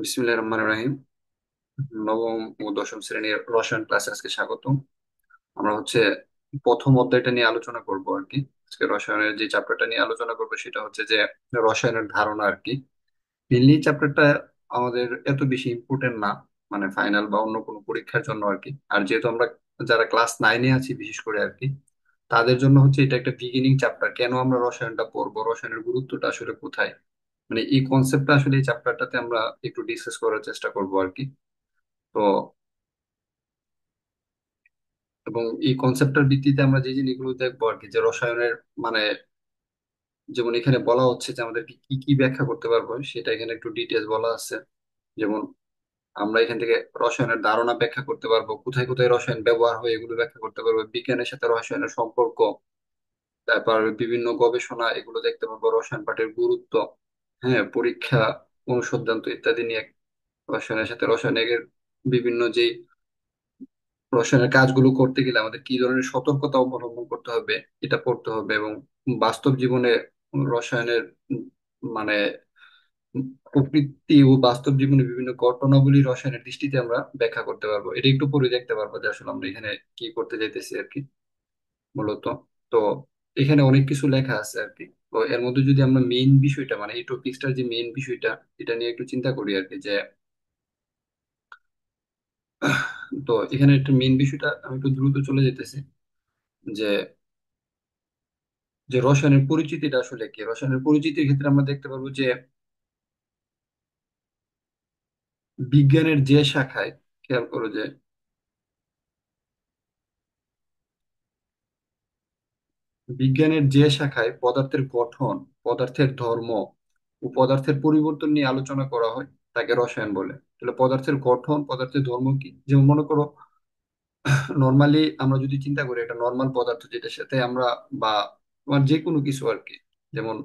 বিসমিল্লাহির রহমানির রহিম। নবম ও দশম শ্রেণীর রসায়ন ক্লাসে আজকে স্বাগতম। আমরা প্রথম অধ্যায়টা নিয়ে আলোচনা করব আর কি। আজকে রসায়নের যে চ্যাপ্টারটা নিয়ে আলোচনা করবো সেটা হচ্ছে যে রসায়নের ধারণা আর কি। মেনলি চ্যাপ্টারটা আমাদের এত বেশি ইম্পর্টেন্ট না, মানে ফাইনাল বা অন্য কোনো পরীক্ষার জন্য আর কি। আর যেহেতু আমরা যারা ক্লাস নাইনে আছি বিশেষ করে আর কি, তাদের জন্য এটা একটা বিগিনিং চ্যাপ্টার। কেন আমরা রসায়নটা পড়বো, রসায়নের গুরুত্বটা আসলে কোথায়, মানে এই কনসেপ্টটা আসলে এই চ্যাপ্টারটাতে আমরা একটু ডিসকাস করার চেষ্টা করবো আর কি। তো এবং এই কনসেপ্টের ভিত্তিতে আমরা যে জিনিসগুলো দেখবো আর কি, যে রসায়নের মানে যেমন এখানে বলা হচ্ছে যে আমাদেরকে কি কি ব্যাখ্যা করতে পারবো, সেটা এখানে একটু ডিটেলস বলা আছে। যেমন আমরা এখান থেকে রসায়নের ধারণা ব্যাখ্যা করতে পারবো, কোথায় কোথায় রসায়ন ব্যবহার হয় এগুলো ব্যাখ্যা করতে পারবো, বিজ্ঞানের সাথে রসায়নের সম্পর্ক, তারপর বিভিন্ন গবেষণা এগুলো দেখতে পারবো, রসায়ন পাঠের গুরুত্ব, হ্যাঁ, পরীক্ষা, অনুসন্ধান তো ইত্যাদি নিয়ে রসায়নের সাথে রসায়নের বিভিন্ন যে রসায়নের কাজগুলো করতে গেলে আমাদের কি ধরনের সতর্কতা অবলম্বন করতে হবে এটা পড়তে হবে। এবং বাস্তব জীবনে রসায়নের মানে প্রকৃতি ও বাস্তব জীবনে বিভিন্ন ঘটনাবলী রসায়নের দৃষ্টিতে আমরা ব্যাখ্যা করতে পারবো। এটা একটু পরে দেখতে পারবো যে আসলে আমরা এখানে কি করতে যাইতেছি আর কি, মূলত। তো এখানে অনেক কিছু লেখা আছে আর কি। তো এর মধ্যে যদি আমরা মেইন বিষয়টা, মানে এই টপিক্সটার যে মেইন বিষয়টা, এটা নিয়ে একটু চিন্তা করি আর কি, যে তো এখানে একটা মেইন বিষয়টা আমি একটু দ্রুত চলে যেতেছি, যে যে রসায়নের পরিচিতিটা আসলে কি। রসায়নের পরিচিতির ক্ষেত্রে আমরা দেখতে পারবো যে বিজ্ঞানের যে শাখায়, খেয়াল করো যে বিজ্ঞানের যে শাখায় পদার্থের গঠন, পদার্থের ধর্ম ও পদার্থের পরিবর্তন নিয়ে আলোচনা করা হয় তাকে রসায়ন বলে। তাহলে পদার্থের গঠন, পদার্থের ধর্ম কি, যেমন মনে করো নর্মালি আমরা যদি চিন্তা করি একটা নর্মাল পদার্থ যেটার সাথে আমরা বা তোমার যে কোনো কিছু আর কি, যেমন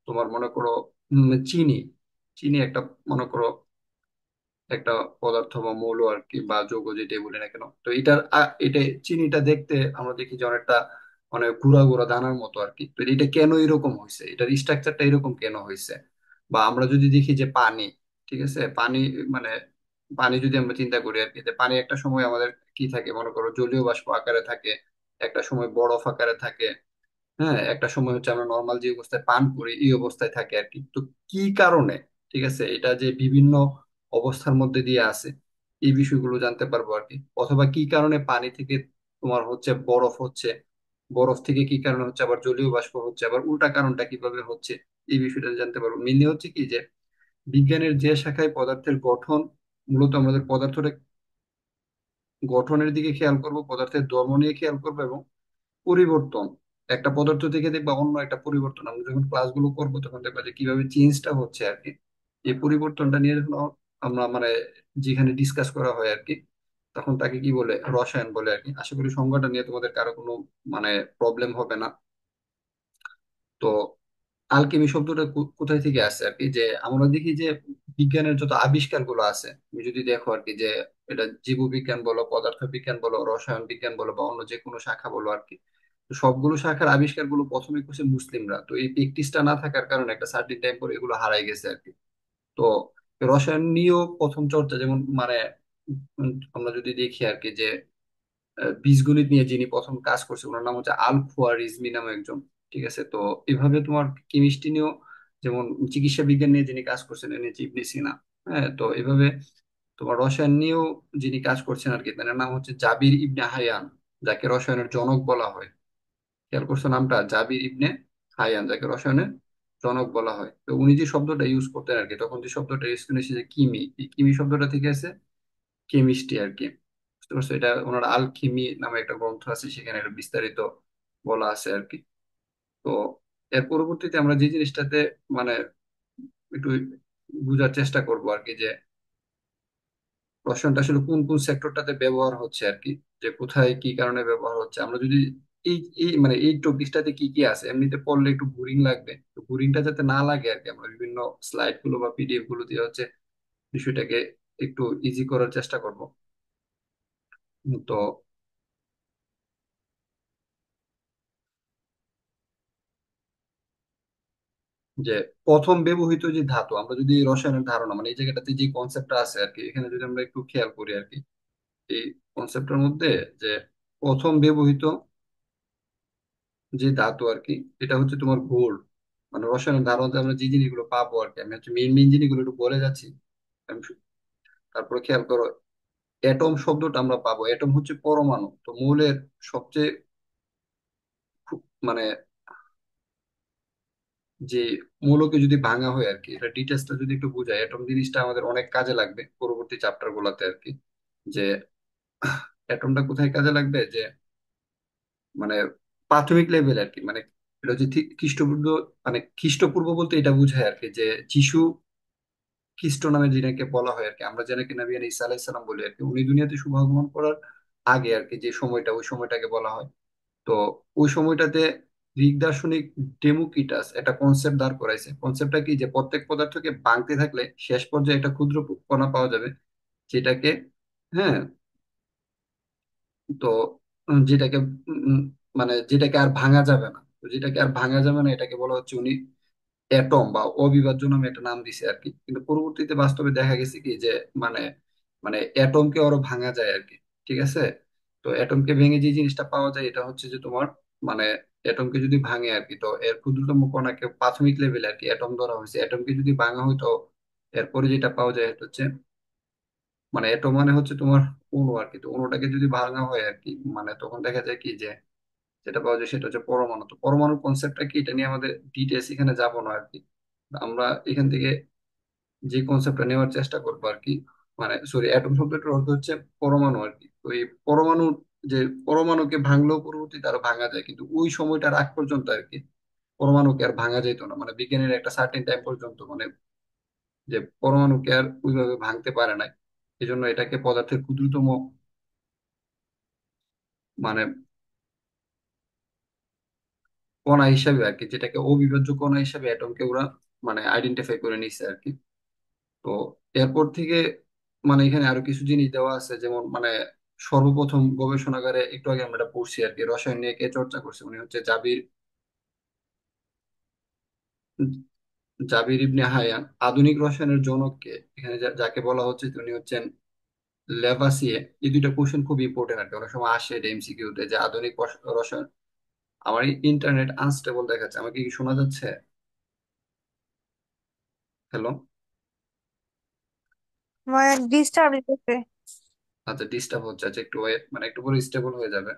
তোমার মনে করো চিনি, চিনি একটা মনে করো একটা পদার্থ বা মৌল আর কি, বা যৌগ যেটাই বলি না কেন। তো এটা চিনিটা দেখতে আমরা দেখি যে অনেকটা মানে গুঁড়া গুঁড়া দানার মতো আর কি। তো এটা কেন এরকম হয়েছে, এটার স্ট্রাকচারটা এরকম কেন হয়েছে। বা আমরা যদি দেখি যে পানি, ঠিক আছে, পানি মানে পানি যদি আমরা চিন্তা করি আর কি, যে পানি একটা সময় আমাদের কি থাকে, মনে করো জলীয় বাষ্প আকারে থাকে, একটা সময় বরফ আকারে থাকে, হ্যাঁ, একটা সময় আমরা নর্মাল যে অবস্থায় পান করি এই অবস্থায় থাকে আর কি। তো কি কারণে, ঠিক আছে, এটা যে বিভিন্ন অবস্থার মধ্যে দিয়ে আছে, এই বিষয়গুলো জানতে পারবো আর কি। অথবা কি কারণে পানি থেকে তোমার বরফ হচ্ছে, বরফ থেকে কি কারণে হচ্ছে আবার জলীয় বাষ্প হচ্ছে, আবার উল্টা কারণটা কিভাবে হচ্ছে, এই বিষয়টা জানতে পারবো। মেনলি কি যে বিজ্ঞানের যে শাখায় পদার্থের গঠন, মূলত আমাদের পদার্থটা গঠনের দিকে খেয়াল করব, পদার্থের ধর্ম নিয়ে খেয়াল করবো, এবং পরিবর্তন, একটা পদার্থ থেকে দেখবা অন্য একটা পরিবর্তন, আমরা যখন ক্লাসগুলো করবো তখন দেখবা যে কিভাবে চেঞ্জটা হচ্ছে আর কি। এই পরিবর্তনটা নিয়ে যখন আমরা মানে যেখানে ডিসকাস করা হয় আর কি, তখন তাকে কি বলে, রসায়ন বলে আর কি। আশা করি সংজ্ঞাটা নিয়ে তোমাদের কারো কোনো মানে প্রবলেম হবে না। তো আলকেমি শব্দটা কোথায় থেকে আসছে আর কি, যে আমরা দেখি যে বিজ্ঞানের যত আবিষ্কার গুলো আছে, তুমি যদি দেখো আর কি, যে এটা জীববিজ্ঞান বলো, পদার্থ বিজ্ঞান বলো, রসায়ন বিজ্ঞান বলো, বা অন্য যে কোনো শাখা বলো আর কি, তো সবগুলো শাখার আবিষ্কার গুলো প্রথমে করছে মুসলিমরা। তো এই প্র্যাকটিসটা না থাকার কারণে একটা সার্টিন টাইম পরে এগুলো হারাই গেছে আর কি। তো রসায়ন নিয়েও প্রথম চর্চা যেমন মানে আমরা যদি দেখি আর কি, যে বীজগণিত নিয়ে যিনি প্রথম কাজ করছে ওনার নাম হচ্ছে আল খোয়ারিজমি নামে একজন, ঠিক আছে। তো এভাবে তোমার কেমিস্ট্রি নিয়েও, যেমন চিকিৎসা বিজ্ঞান নিয়ে যিনি কাজ করছেন ইনি হচ্ছে ইবনে সিনা। হ্যাঁ, তো এভাবে তোমার রসায়ন নিয়েও যিনি কাজ করছেন আর কি, তার নাম হচ্ছে জাবির ইবনে হায়ান, যাকে রসায়নের জনক বলা হয়। খেয়াল করছো নামটা, জাবির ইবনে হায়ান, যাকে রসায়নের জনক বলা হয়। তো উনি যে শব্দটা ইউজ করতেন আর কি, তখন যে শব্দটা ইউজ করেছে যে কিমি, এই কিমি শব্দটা থেকে আছে কেমিস্ট্রি আর কি। বুঝতে পারছো, এটা ওনার আলকিমি নামে একটা গ্রন্থ আছে, সেখানে এটা বিস্তারিত বলা আছে আর কি। তো এর পরবর্তীতে আমরা যে জিনিসটাতে মানে একটু বোঝার চেষ্টা করবো আর কি, যে রসায়নটা আসলে কোন কোন সেক্টরটাতে ব্যবহার হচ্ছে আর কি, যে কোথায় কি কারণে ব্যবহার হচ্ছে। আমরা যদি এই এই মানে এই টপিকসটাতে কি কি আছে, এমনিতে পড়লে একটু বোরিং লাগবে, তো বোরিংটা যাতে না লাগে আর কি, আমরা বিভিন্ন স্লাইড গুলো বা পিডিএফ গুলো দিয়ে বিষয়টাকে একটু ইজি করার চেষ্টা করব। তো যে প্রথম ব্যবহৃত যে ধাতু, আমরা যদি রসায়নের ধারণা মানে এই জায়গাটাতে যে কনসেপ্টটা আছে আর কি, এখানে যদি আমরা একটু খেয়াল করি আর কি, এই কনসেপ্টের মধ্যে যে প্রথম ব্যবহৃত যে ধাতু আর কি, এটা হচ্ছে তোমার গোল্ড। মানে রসায়নের ধারণাতে আমরা যে জিনিসগুলো পাবো আর কি, আমি হচ্ছে মেইন মেইন জিনিসগুলো একটু বলে যাচ্ছি। তারপরে খেয়াল করো, এটম শব্দটা আমরা পাবো। এটম হচ্ছে পরমাণু, তো মৌলের সবচেয়ে মানে যে মৌলকে যদি ভাঙা হয় আর কি, এটা ডিটেলসটা যদি একটু বোঝায়, এটম জিনিসটা আমাদের অনেক কাজে লাগবে পরবর্তী চ্যাপ্টার গুলাতে আর কি। যে অ্যাটমটা কোথায় কাজে লাগবে, যে মানে প্রাথমিক লেভেল আর কি, মানে এটা হচ্ছে ঠিক খ্রিস্টপূর্ব, মানে খ্রিস্টপূর্ব বলতে এটা বোঝায় আর কি, যে যিশু খ্রিস্ট নামে যিনাকে বলা হয় আর কি, আমরা যেনাকে নবী ঈসা আলাইহিস সালাম বলি আর কি, উনি দুনিয়াতে শুভ আগমন করার আগে আর কি, যে সময়টা, ওই সময়টাকে বলা হয়। তো ওই সময়টাতে গ্রিক দার্শনিক ডেমোক্রিটাস একটা কনসেপ্ট দাঁড় করাইছে। কনসেপ্টটা কি, যে প্রত্যেক পদার্থকে ভাঙতে থাকলে শেষ পর্যায়ে একটা ক্ষুদ্র কণা পাওয়া যাবে, যেটাকে, হ্যাঁ, তো যেটাকে মানে যেটাকে আর ভাঙা যাবে না। তো যেটাকে আর ভাঙা যাবে না এটাকে বলা হচ্ছে উনি অ্যাটম বা অবিভাজ্য নামে একটা নাম দিছে আর কি। কিন্তু পরবর্তীতে বাস্তবে দেখা গেছে কি, যে মানে মানে অ্যাটমকে আরো ভাঙা যায় আর কি। ঠিক আছে। তো অ্যাটমকে ভেঙে যে জিনিসটা পাওয়া যায় এটা হচ্ছে যে তোমার মানে অ্যাটমকে যদি ভাঙে আর কি, তো এর ক্ষুদ্রতম কণাকে প্রাথমিক লেভেলে আর কি অ্যাটম ধরা হয়েছে। অ্যাটমকে যদি ভাঙা হয় তো এরপরে যেটা পাওয়া যায় এটা হচ্ছে মানে অ্যাটম মানে হচ্ছে তোমার অণু আর কি। তো অণুটাকে যদি ভাঙা হয় আর কি, মানে তখন দেখা যায় কি, যে যেটা পাওয়া যায় সেটা হচ্ছে পরমাণু। তো পরমাণু কনসেপ্টটা কি, এটা নিয়ে আমাদের ডিটেলস এখানে যাব না আর কি। আমরা এখান থেকে যে কনসেপ্টটা নেওয়ার চেষ্টা করবো আর কি, মানে সরি, অ্যাটম শব্দটার অর্থ হচ্ছে পরমাণু আর কি। তো এই পরমাণু, যে পরমাণুকে ভাঙলেও পরবর্তীতে আরো ভাঙা যায়, কিন্তু ওই সময়টার আগ পর্যন্ত আর কি পরমাণুকে আর ভাঙা যেত না। মানে বিজ্ঞানের একটা সার্টেন টাইম পর্যন্ত, মানে যে পরমাণুকে আর ওইভাবে ভাঙতে পারে নাই। এই জন্য এটাকে পদার্থের ক্ষুদ্রতম মানে কণা হিসাবে আর কি, যেটাকে অবিভাজ্য কণা হিসাবে অ্যাটমকে ওরা মানে আইডেন্টিফাই করে নিছে আর কি। তো এরপর থেকে মানে এখানে আরো কিছু জিনিস দেওয়া আছে, যেমন মানে সর্বপ্রথম গবেষণাগারে একটু আগে আমরা এটা পড়ছি আর কি, রসায়ন নিয়ে কে চর্চা করছে, উনি হচ্ছে জাবির ইবনে হায়ান। আধুনিক রসায়নের জনক কে, এখানে যাকে বলা হচ্ছে উনি হচ্ছেন লেভাসিয়ে। এই দুইটা কোশ্চেন খুব ইম্পর্টেন্ট আর কি, অনেক সময় আসে এটা এমসিকিউ তে, যে আধুনিক রসায়ন। আমার ইন্টারনেট আনস্টেবল দেখাচ্ছে, আমাকে কি শোনা যাচ্ছে? হ্যালো? মানে ডিস্টার্ব দিতেছে। আচ্ছা, ডিস্টার্ব হচ্ছে, আচ্ছা একটু ওয়েট, মানে একটু পরে স্টেবল হয়ে যাবে,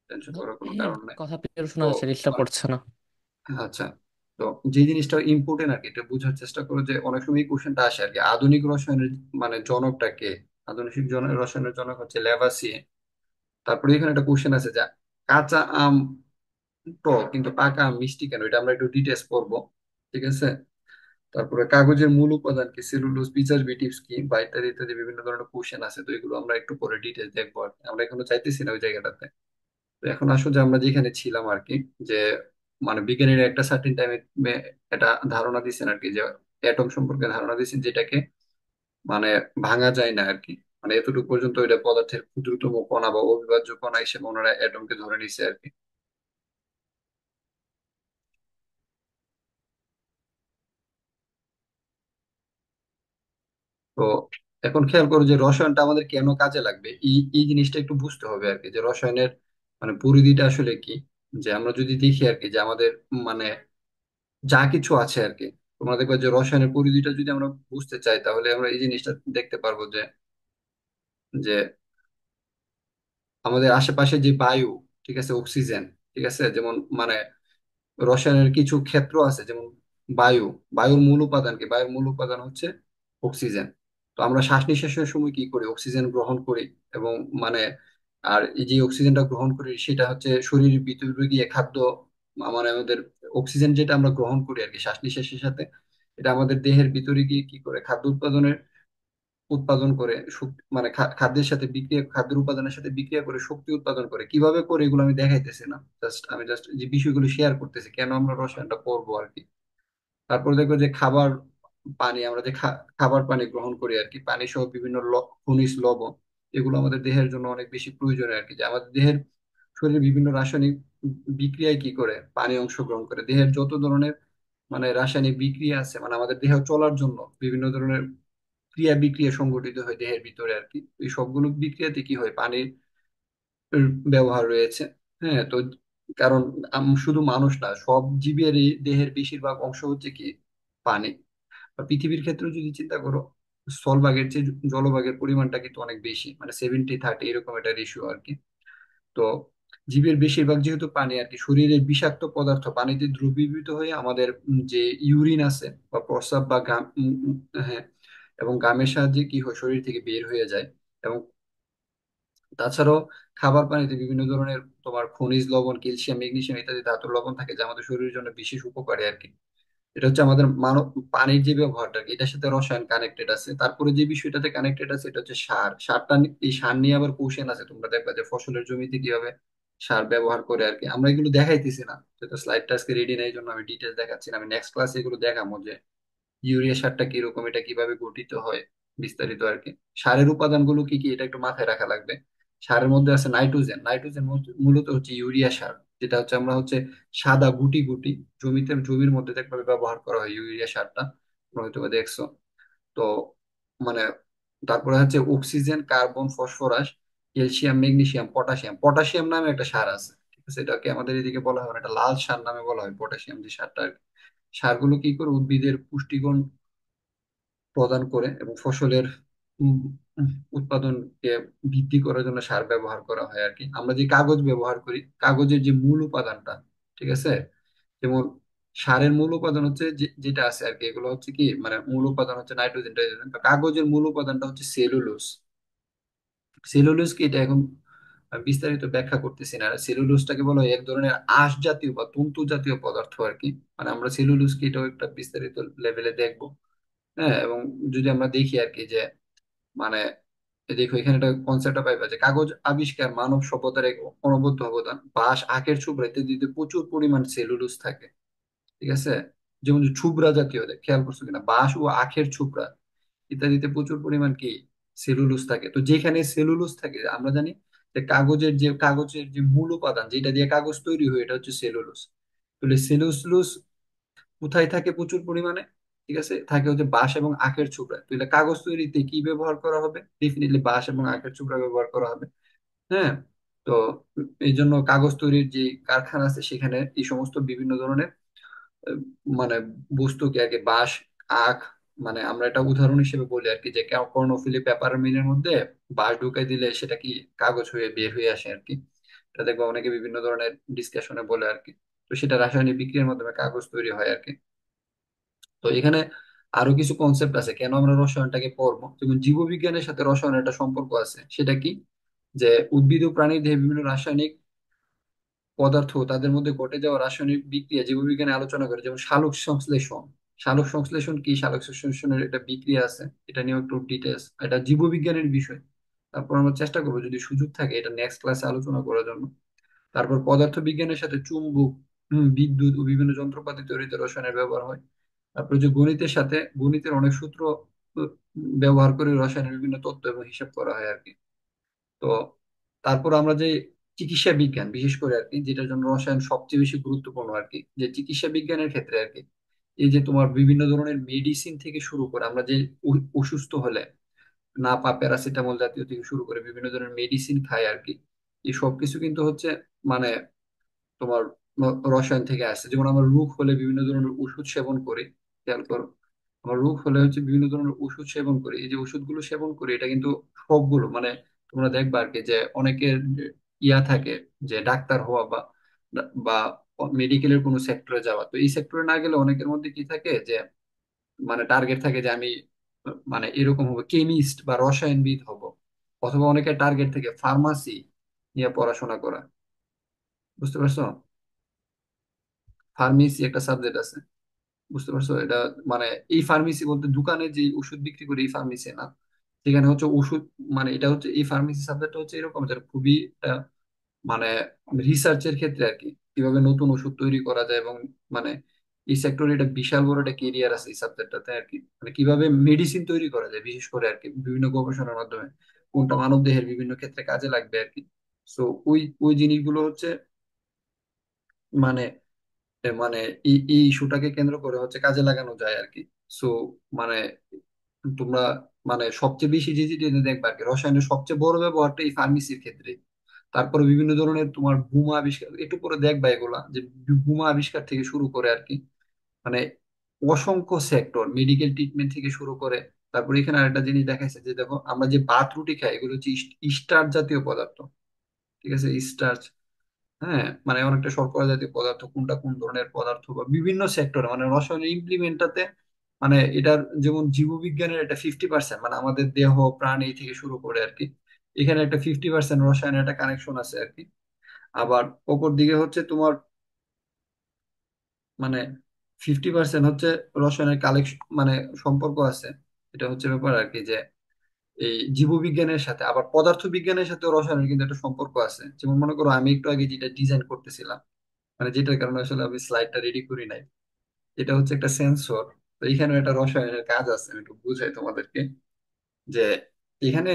টেনশন করার কোনো হুম, কারণ নেই। কথা ক্লিয়ার তো শোনা যাচ্ছে, ডিস্টার্ব করছে না। আচ্ছা, তো যে জিনিসটা ইম্পর্টেন্ট আর কি, এটা বোঝার চেষ্টা করো, যে অনেক সময় এই কোশ্চেনটা আসে আর কি, আধুনিক রসায়নের মানে জনকটা কে। আধুনিক রসায়নের জনক হচ্ছে ল্যাভাসিয়ে। তারপরে এখানে একটা কোশ্চেন আছে, যে কাঁচা আম টক কিন্তু পাকা আম মিষ্টি কেন, এটা আমরা একটু ডিটেলস পড়বো। ঠিক আছে। তারপরে কাগজের মূল উপাদান কি, সেলুলোজ, প্রিজারভেটিভস কি, বা ইত্যাদি ইত্যাদি বিভিন্ন ধরনের কোশ্চেন আছে। তো এগুলো আমরা একটু পরে ডিটেলস দেখবো আর কি। আমরা এখনো চাইতেছি না ওই জায়গাটাতে। তো এখন আসলে যে আমরা যেখানে ছিলাম আর কি, যে মানে বিজ্ঞানীরা একটা সার্টেন টাইমে এটা ধারণা দিচ্ছেন আর কি, যে অ্যাটম সম্পর্কে ধারণা দিচ্ছেন, যেটাকে মানে ভাঙা যায় না আর কি। মানে এতটুকু পর্যন্ত এটা পদার্থের ক্ষুদ্রতম কণা বা অবিভাজ্য কণা হিসেবে ওনারা অ্যাটমকে ধরে নিছে আর কি। তো এখন খেয়াল করো যে রসায়নটা আমাদের কেন কাজে লাগবে, এই এই জিনিসটা একটু বুঝতে হবে আর কি, যে রসায়নের মানে পরিধিটা আসলে কি। যে আমরা যদি দেখি আর কি, যে আমাদের মানে যা কিছু আছে আর কি, তোমরা দেখবে যে রসায়নের পরিধিটা যদি আমরা বুঝতে চাই, তাহলে আমরা এই জিনিসটা দেখতে পারবো, যে যে আমাদের আশেপাশে যে বায়ু, ঠিক আছে, অক্সিজেন, ঠিক আছে, যেমন মানে রসায়নের কিছু ক্ষেত্র আছে, যেমন বায়ু। বায়ুর মূল উপাদান কি, বায়ুর মূল উপাদান হচ্ছে অক্সিজেন। তো আমরা শ্বাস নিঃশ্বাসের সময় কি করি, অক্সিজেন গ্রহণ করি। এবং মানে আর এই যে অক্সিজেনটা গ্রহণ করি সেটা হচ্ছে শরীরের ভিতরে গিয়ে খাদ্য, মানে আমাদের অক্সিজেন যেটা আমরা গ্রহণ করি আর কি শ্বাস নিঃশ্বাসের সাথে, এটা আমাদের দেহের ভিতরে গিয়ে কি করে, খাদ্য উৎপাদন করে মানে খাদ্যের সাথে বিক্রিয়া, খাদ্যের উপাদানের সাথে বিক্রিয়া করে শক্তি উৎপাদন করে। কিভাবে করে এগুলো আমি দেখাইতেছি না, আমি জাস্ট যে বিষয়গুলো শেয়ার করতেছি, কেন আমরা রসায়নটা পড়বো আর কি। তারপর দেখবো যে খাবার পানি, আমরা যে খাবার পানি গ্রহণ করি আর কি, পানি সহ বিভিন্ন খনিজ লবণ, এগুলো আমাদের দেহের জন্য অনেক বেশি প্রয়োজনীয় আর কি। যে আমাদের দেহের শরীরে বিভিন্ন রাসায়নিক বিক্রিয়ায় কি করে পানি অংশগ্রহণ করে, দেহের যত ধরনের মানে রাসায়নিক বিক্রিয়া আছে, মানে আমাদের দেহ চলার জন্য বিভিন্ন ধরনের ক্রিয়া বিক্রিয়া সংঘটিত হয় দেহের ভিতরে আর কি। এই সবগুলো বিক্রিয়াতে কি হয়, পানির ব্যবহার রয়েছে। হ্যাঁ, তো কারণ শুধু মানুষ না, সব জীবেরই দেহের বেশিরভাগ অংশ হচ্ছে কি পানি। বা পৃথিবীর ক্ষেত্রে যদি চিন্তা করো, স্থলভাগের চেয়ে জলভাগের পরিমাণটা কিন্তু অনেক বেশি, মানে 70-30 এরকম একটা রেশিও আর কি। তো জীবের বেশিরভাগ যেহেতু পানি আর কি, শরীরের বিষাক্ত পদার্থ পানিতে দ্রবীভূত হয়ে আমাদের যে ইউরিন আছে বা প্রস্রাব বা ঘাম, হ্যাঁ, এবং ঘামের সাহায্যে কি হয় শরীর থেকে বের হয়ে যায়। এবং তাছাড়াও খাবার পানিতে বিভিন্ন ধরনের তোমার খনিজ লবণ, ক্যালসিয়াম, ম্যাগনেসিয়াম ইত্যাদি ধাতুর লবণ থাকে, যা আমাদের শরীরের জন্য বিশেষ উপকারী আর কি। এটা হচ্ছে আমাদের মানব পানির যে ব্যবহারটা, এটার সাথে রসায়ন কানেক্টেড আছে। তারপরে যে বিষয়টাতে কানেক্টেড আছে এটা হচ্ছে সার। এই সার নিয়ে আবার কৌশল আছে, তোমরা দেখবা যে ফসলের জমিতে কিভাবে সার ব্যবহার করে আর কি। আমরা এগুলো দেখাইতেছি না, যেহেতু স্লাইডটা আজকে রেডি নেই, এই জন্য আমি ডিটেলস দেখাচ্ছি না। আমি নেক্সট ক্লাসে এগুলো দেখাবো যে ইউরিয়া সারটা কিরকম, এটা কিভাবে গঠিত হয়, বিস্তারিত আর কি। সারের উপাদানগুলো কি কি এটা একটু মাথায় রাখা লাগবে। সারের মধ্যে আছে নাইট্রোজেন। নাইট্রোজেন মূলত হচ্ছে ইউরিয়া সার, যেটা হচ্ছে আমরা হচ্ছে সাদা গুটি গুটি জমির মধ্যে দেখবে ব্যবহার করা হয় ইউরিয়া সারটা, তোমরা হয়তো বা দেখছো। তো মানে তারপরে হচ্ছে oxygen, carbon, phosphorus, calcium, magnesium, potassium. Potassium নামে একটা সার আছে, ঠিক আছে, এটাকে আমাদের এদিকে বলা হয়, একটা লাল সার নামে বলা হয় পটাশিয়াম যে সারটা আর কি। সারগুলো কি করে উদ্ভিদের পুষ্টিগুণ প্রদান করে এবং ফসলের উম, উৎপাদনকে বৃদ্ধি করার জন্য সার ব্যবহার করা হয় আর কি। আমরা যে কাগজ ব্যবহার করি, কাগজের যে মূল উপাদানটা, ঠিক আছে, যেমন সারের মূল উপাদান হচ্ছে যেটা আছে আর কি, এগুলো হচ্ছে কি, মানে মূল উপাদান হচ্ছে নাইট্রোজেন টাইট্রোজেন। তো কাগজের মূল উপাদানটা হচ্ছে সেলুলোজ। সেলুলোজ কি, এটা এখন আমি বিস্তারিত ব্যাখ্যা করতেছি না। সেলুলোজটাকে বলা হয় এক ধরনের আঁশ জাতীয় বা তন্তু জাতীয় পদার্থ আর কি। মানে আমরা সেলুলোজ কি, এটাও একটা বিস্তারিত লেভেলে দেখবো। হ্যাঁ, এবং যদি আমরা দেখি আর কি যে মানে এই দেখো এখানে একটা কনসেপ্টটা পাইবা যে কাগজ আবিষ্কার মানব সভ্যতার এক অনবদ্য অবদান। বাঁশ, আখের ছোবড়া ইত্যাদিতে প্রচুর পরিমাণ সেলুলোজ থাকে, ঠিক আছে। যেমন যে ছুবড়া জাতীয়, খেয়াল করছো কিনা, বাঁশ ও আখের ছোবড়া ইত্যাদিতে প্রচুর পরিমাণ কি সেলুলোজ থাকে। তো যেখানে সেলুলোজ থাকে, আমরা জানি যে কাগজের যে মূল উপাদান যেটা দিয়ে কাগজ তৈরি হয়, এটা হচ্ছে সেলুলোজ। তাহলে সেলুলোজ কোথায় থাকে প্রচুর পরিমাণে, ঠিক আছে, থাকে হচ্ছে বাঁশ এবং আখের ছোবড়া। তাহলে কাগজ তৈরিতে কি ব্যবহার করা হবে, ডেফিনেটলি বাঁশ এবং আখের ছোবড়া ব্যবহার করা হবে। হ্যাঁ, তো এই জন্য কাগজ তৈরির যে কারখানা আছে সেখানে এই সমস্ত বিভিন্ন ধরনের আহ, মানে বস্তুকে আর কি বাঁশ, আখ, মানে আমরা এটা উদাহরণ হিসেবে বলি আর কি, যে কর্ণফুলী পেপার মিলের মধ্যে বাঁশ ঢুকাই দিলে সেটা কি কাগজ হয়ে বের হয়ে আসে আর কি। এটা দেখবো অনেকে বিভিন্ন ধরনের ডিসকাশনে বলে আর কি। তো সেটা রাসায়নিক বিক্রিয়ার মাধ্যমে কাগজ তৈরি হয় আর কি। তো এখানে আরো কিছু কনসেপ্ট আছে কেন আমরা রসায়নটাকে পড়বো। যেমন জীববিজ্ঞানের সাথে রসায়নের একটা সম্পর্ক আছে, সেটা কি, যে উদ্ভিদ ও প্রাণীর দেহে বিভিন্ন রাসায়নিক পদার্থ তাদের মধ্যে ঘটে যাওয়া রাসায়নিক বিক্রিয়া জীববিজ্ঞানে আলোচনা করে। যেমন সালোক সংশ্লেষণ। সালোক সংশ্লেষণ কি, সালোক সংশ্লেষণের একটা বিক্রিয়া আছে, এটা নিয়ে একটু ডিটেলস, এটা জীববিজ্ঞানের বিষয়। তারপর আমরা চেষ্টা করবো যদি সুযোগ থাকে এটা নেক্সট ক্লাসে আলোচনা করার জন্য। তারপর পদার্থ বিজ্ঞানের সাথে চুম্বক, বিদ্যুৎ ও বিভিন্ন যন্ত্রপাতি তৈরিতে রসায়নের ব্যবহার হয়। তারপর যে গণিতের সাথে, গণিতের অনেক সূত্র ব্যবহার করে রসায়নের বিভিন্ন তত্ত্ব এবং হিসাব করা হয় আর কি। তো তারপর আমরা যে চিকিৎসা বিজ্ঞান, বিশেষ করে আর কি, যেটার জন্য রসায়ন সবচেয়ে বেশি গুরুত্বপূর্ণ আর কি, যে চিকিৎসা বিজ্ঞানের ক্ষেত্রে আর কি, এই যে তোমার বিভিন্ন ধরনের মেডিসিন থেকে শুরু করে আমরা যে অসুস্থ হলে না পা প্যারাসিটামল জাতীয় থেকে শুরু করে বিভিন্ন ধরনের মেডিসিন খাই আর কি, এই সব কিছু কিন্তু হচ্ছে মানে তোমার রসায়ন থেকে আসছে। যেমন আমরা রোগ হলে বিভিন্ন ধরনের ওষুধ সেবন করি, খেয়াল করো, আমার রোগ হলে হচ্ছে বিভিন্ন ধরনের ওষুধ সেবন করি। এই যে ওষুধগুলো সেবন করি এটা কিন্তু সবগুলো মানে তোমরা দেখবা আর কি, যে অনেকের ইয়া থাকে যে ডাক্তার হওয়া বা বা মেডিকেলের কোনো সেক্টরে যাওয়া। তো এই সেক্টরে না গেলে অনেকের মধ্যে কি থাকে যে মানে টার্গেট থাকে যে আমি মানে এরকম হবো, কেমিস্ট বা রসায়নবিদ হব। অথবা অনেকের টার্গেট থেকে ফার্মাসি নিয়ে পড়াশোনা করা, বুঝতে পারছো। ফার্মেসি একটা সাবজেক্ট আছে, বুঝতে পারছো এটা। মানে এই ফার্মেসি বলতে দোকানে যে ওষুধ বিক্রি করে এই ফার্মেসি না, সেখানে হচ্ছে ওষুধ, মানে এটা হচ্ছে এই ফার্মেসি সাবজেক্টটা হচ্ছে এরকম যে খুবই মানে রিসার্চের ক্ষেত্রে আর কি, কিভাবে নতুন ওষুধ তৈরি করা যায়। এবং মানে এই সেক্টরে এটা বিশাল বড় একটা কেরিয়ার আছে এই সাবজেক্টটাতে আর কি। মানে কিভাবে মেডিসিন তৈরি করা যায় বিশেষ করে আর কি, বিভিন্ন গবেষণার মাধ্যমে কোনটা মানব দেহের বিভিন্ন ক্ষেত্রে কাজে লাগবে আর কি। সো ওই ওই জিনিসগুলো হচ্ছে মানে মানে এই ইস্যুটাকে কেন্দ্র করে হচ্ছে কাজে লাগানো যায় আর কি। সো মানে তোমরা মানে সবচেয়ে বেশি যে যেটা দেখবা আর কি, রসায়নের সবচেয়ে বড় ব্যবহারটা এই ফার্মেসির ক্ষেত্রে। তারপরে বিভিন্ন ধরনের তোমার বোমা আবিষ্কার, একটু পরে দেখবা এগুলা, যে বোমা আবিষ্কার থেকে শুরু করে আর কি, মানে অসংখ্য সেক্টর, মেডিকেল ট্রিটমেন্ট থেকে শুরু করে। তারপরে এখানে আরেকটা জিনিস দেখাইছে যে দেখো, আমরা যে ভাত রুটি খাই এগুলো হচ্ছে স্টার্চ জাতীয় পদার্থ। ঠিক আছে, স্টার্চ। হ্যাঁ, মানে অনেকটা শর্করা জাতীয় পদার্থ, কোনটা কোন ধরনের পদার্থ বা বিভিন্ন সেক্টরে মানে রসায়নের ইমপ্লিমেন্টটাতে, মানে এটার যেমন জীববিজ্ঞানের একটা 50%, মানে আমাদের দেহ প্রাণী থেকে শুরু করে আর কি, এখানে একটা 50% রসায়নের একটা কানেকশন আছে আর কি। আবার অপর দিকে হচ্ছে তোমার মানে 50% হচ্ছে রসায়নের কালেকশন, মানে সম্পর্ক আছে। এটা হচ্ছে ব্যাপার আর কি, যে এই জীববিজ্ঞানের সাথে আবার পদার্থ বিজ্ঞানের সাথে রসায়নের কিন্তু একটা সম্পর্ক আছে। যেমন মনে করো আমি একটু আগে যেটা ডিজাইন করতেছিলাম, মানে যেটার কারণে আসলে আমি স্লাইডটা রেডি করি নাই, এটা হচ্ছে একটা সেন্সর। তো এখানে একটা রসায়নের কাজ আছে, আমি একটু বুঝাই তোমাদেরকে। যে এখানে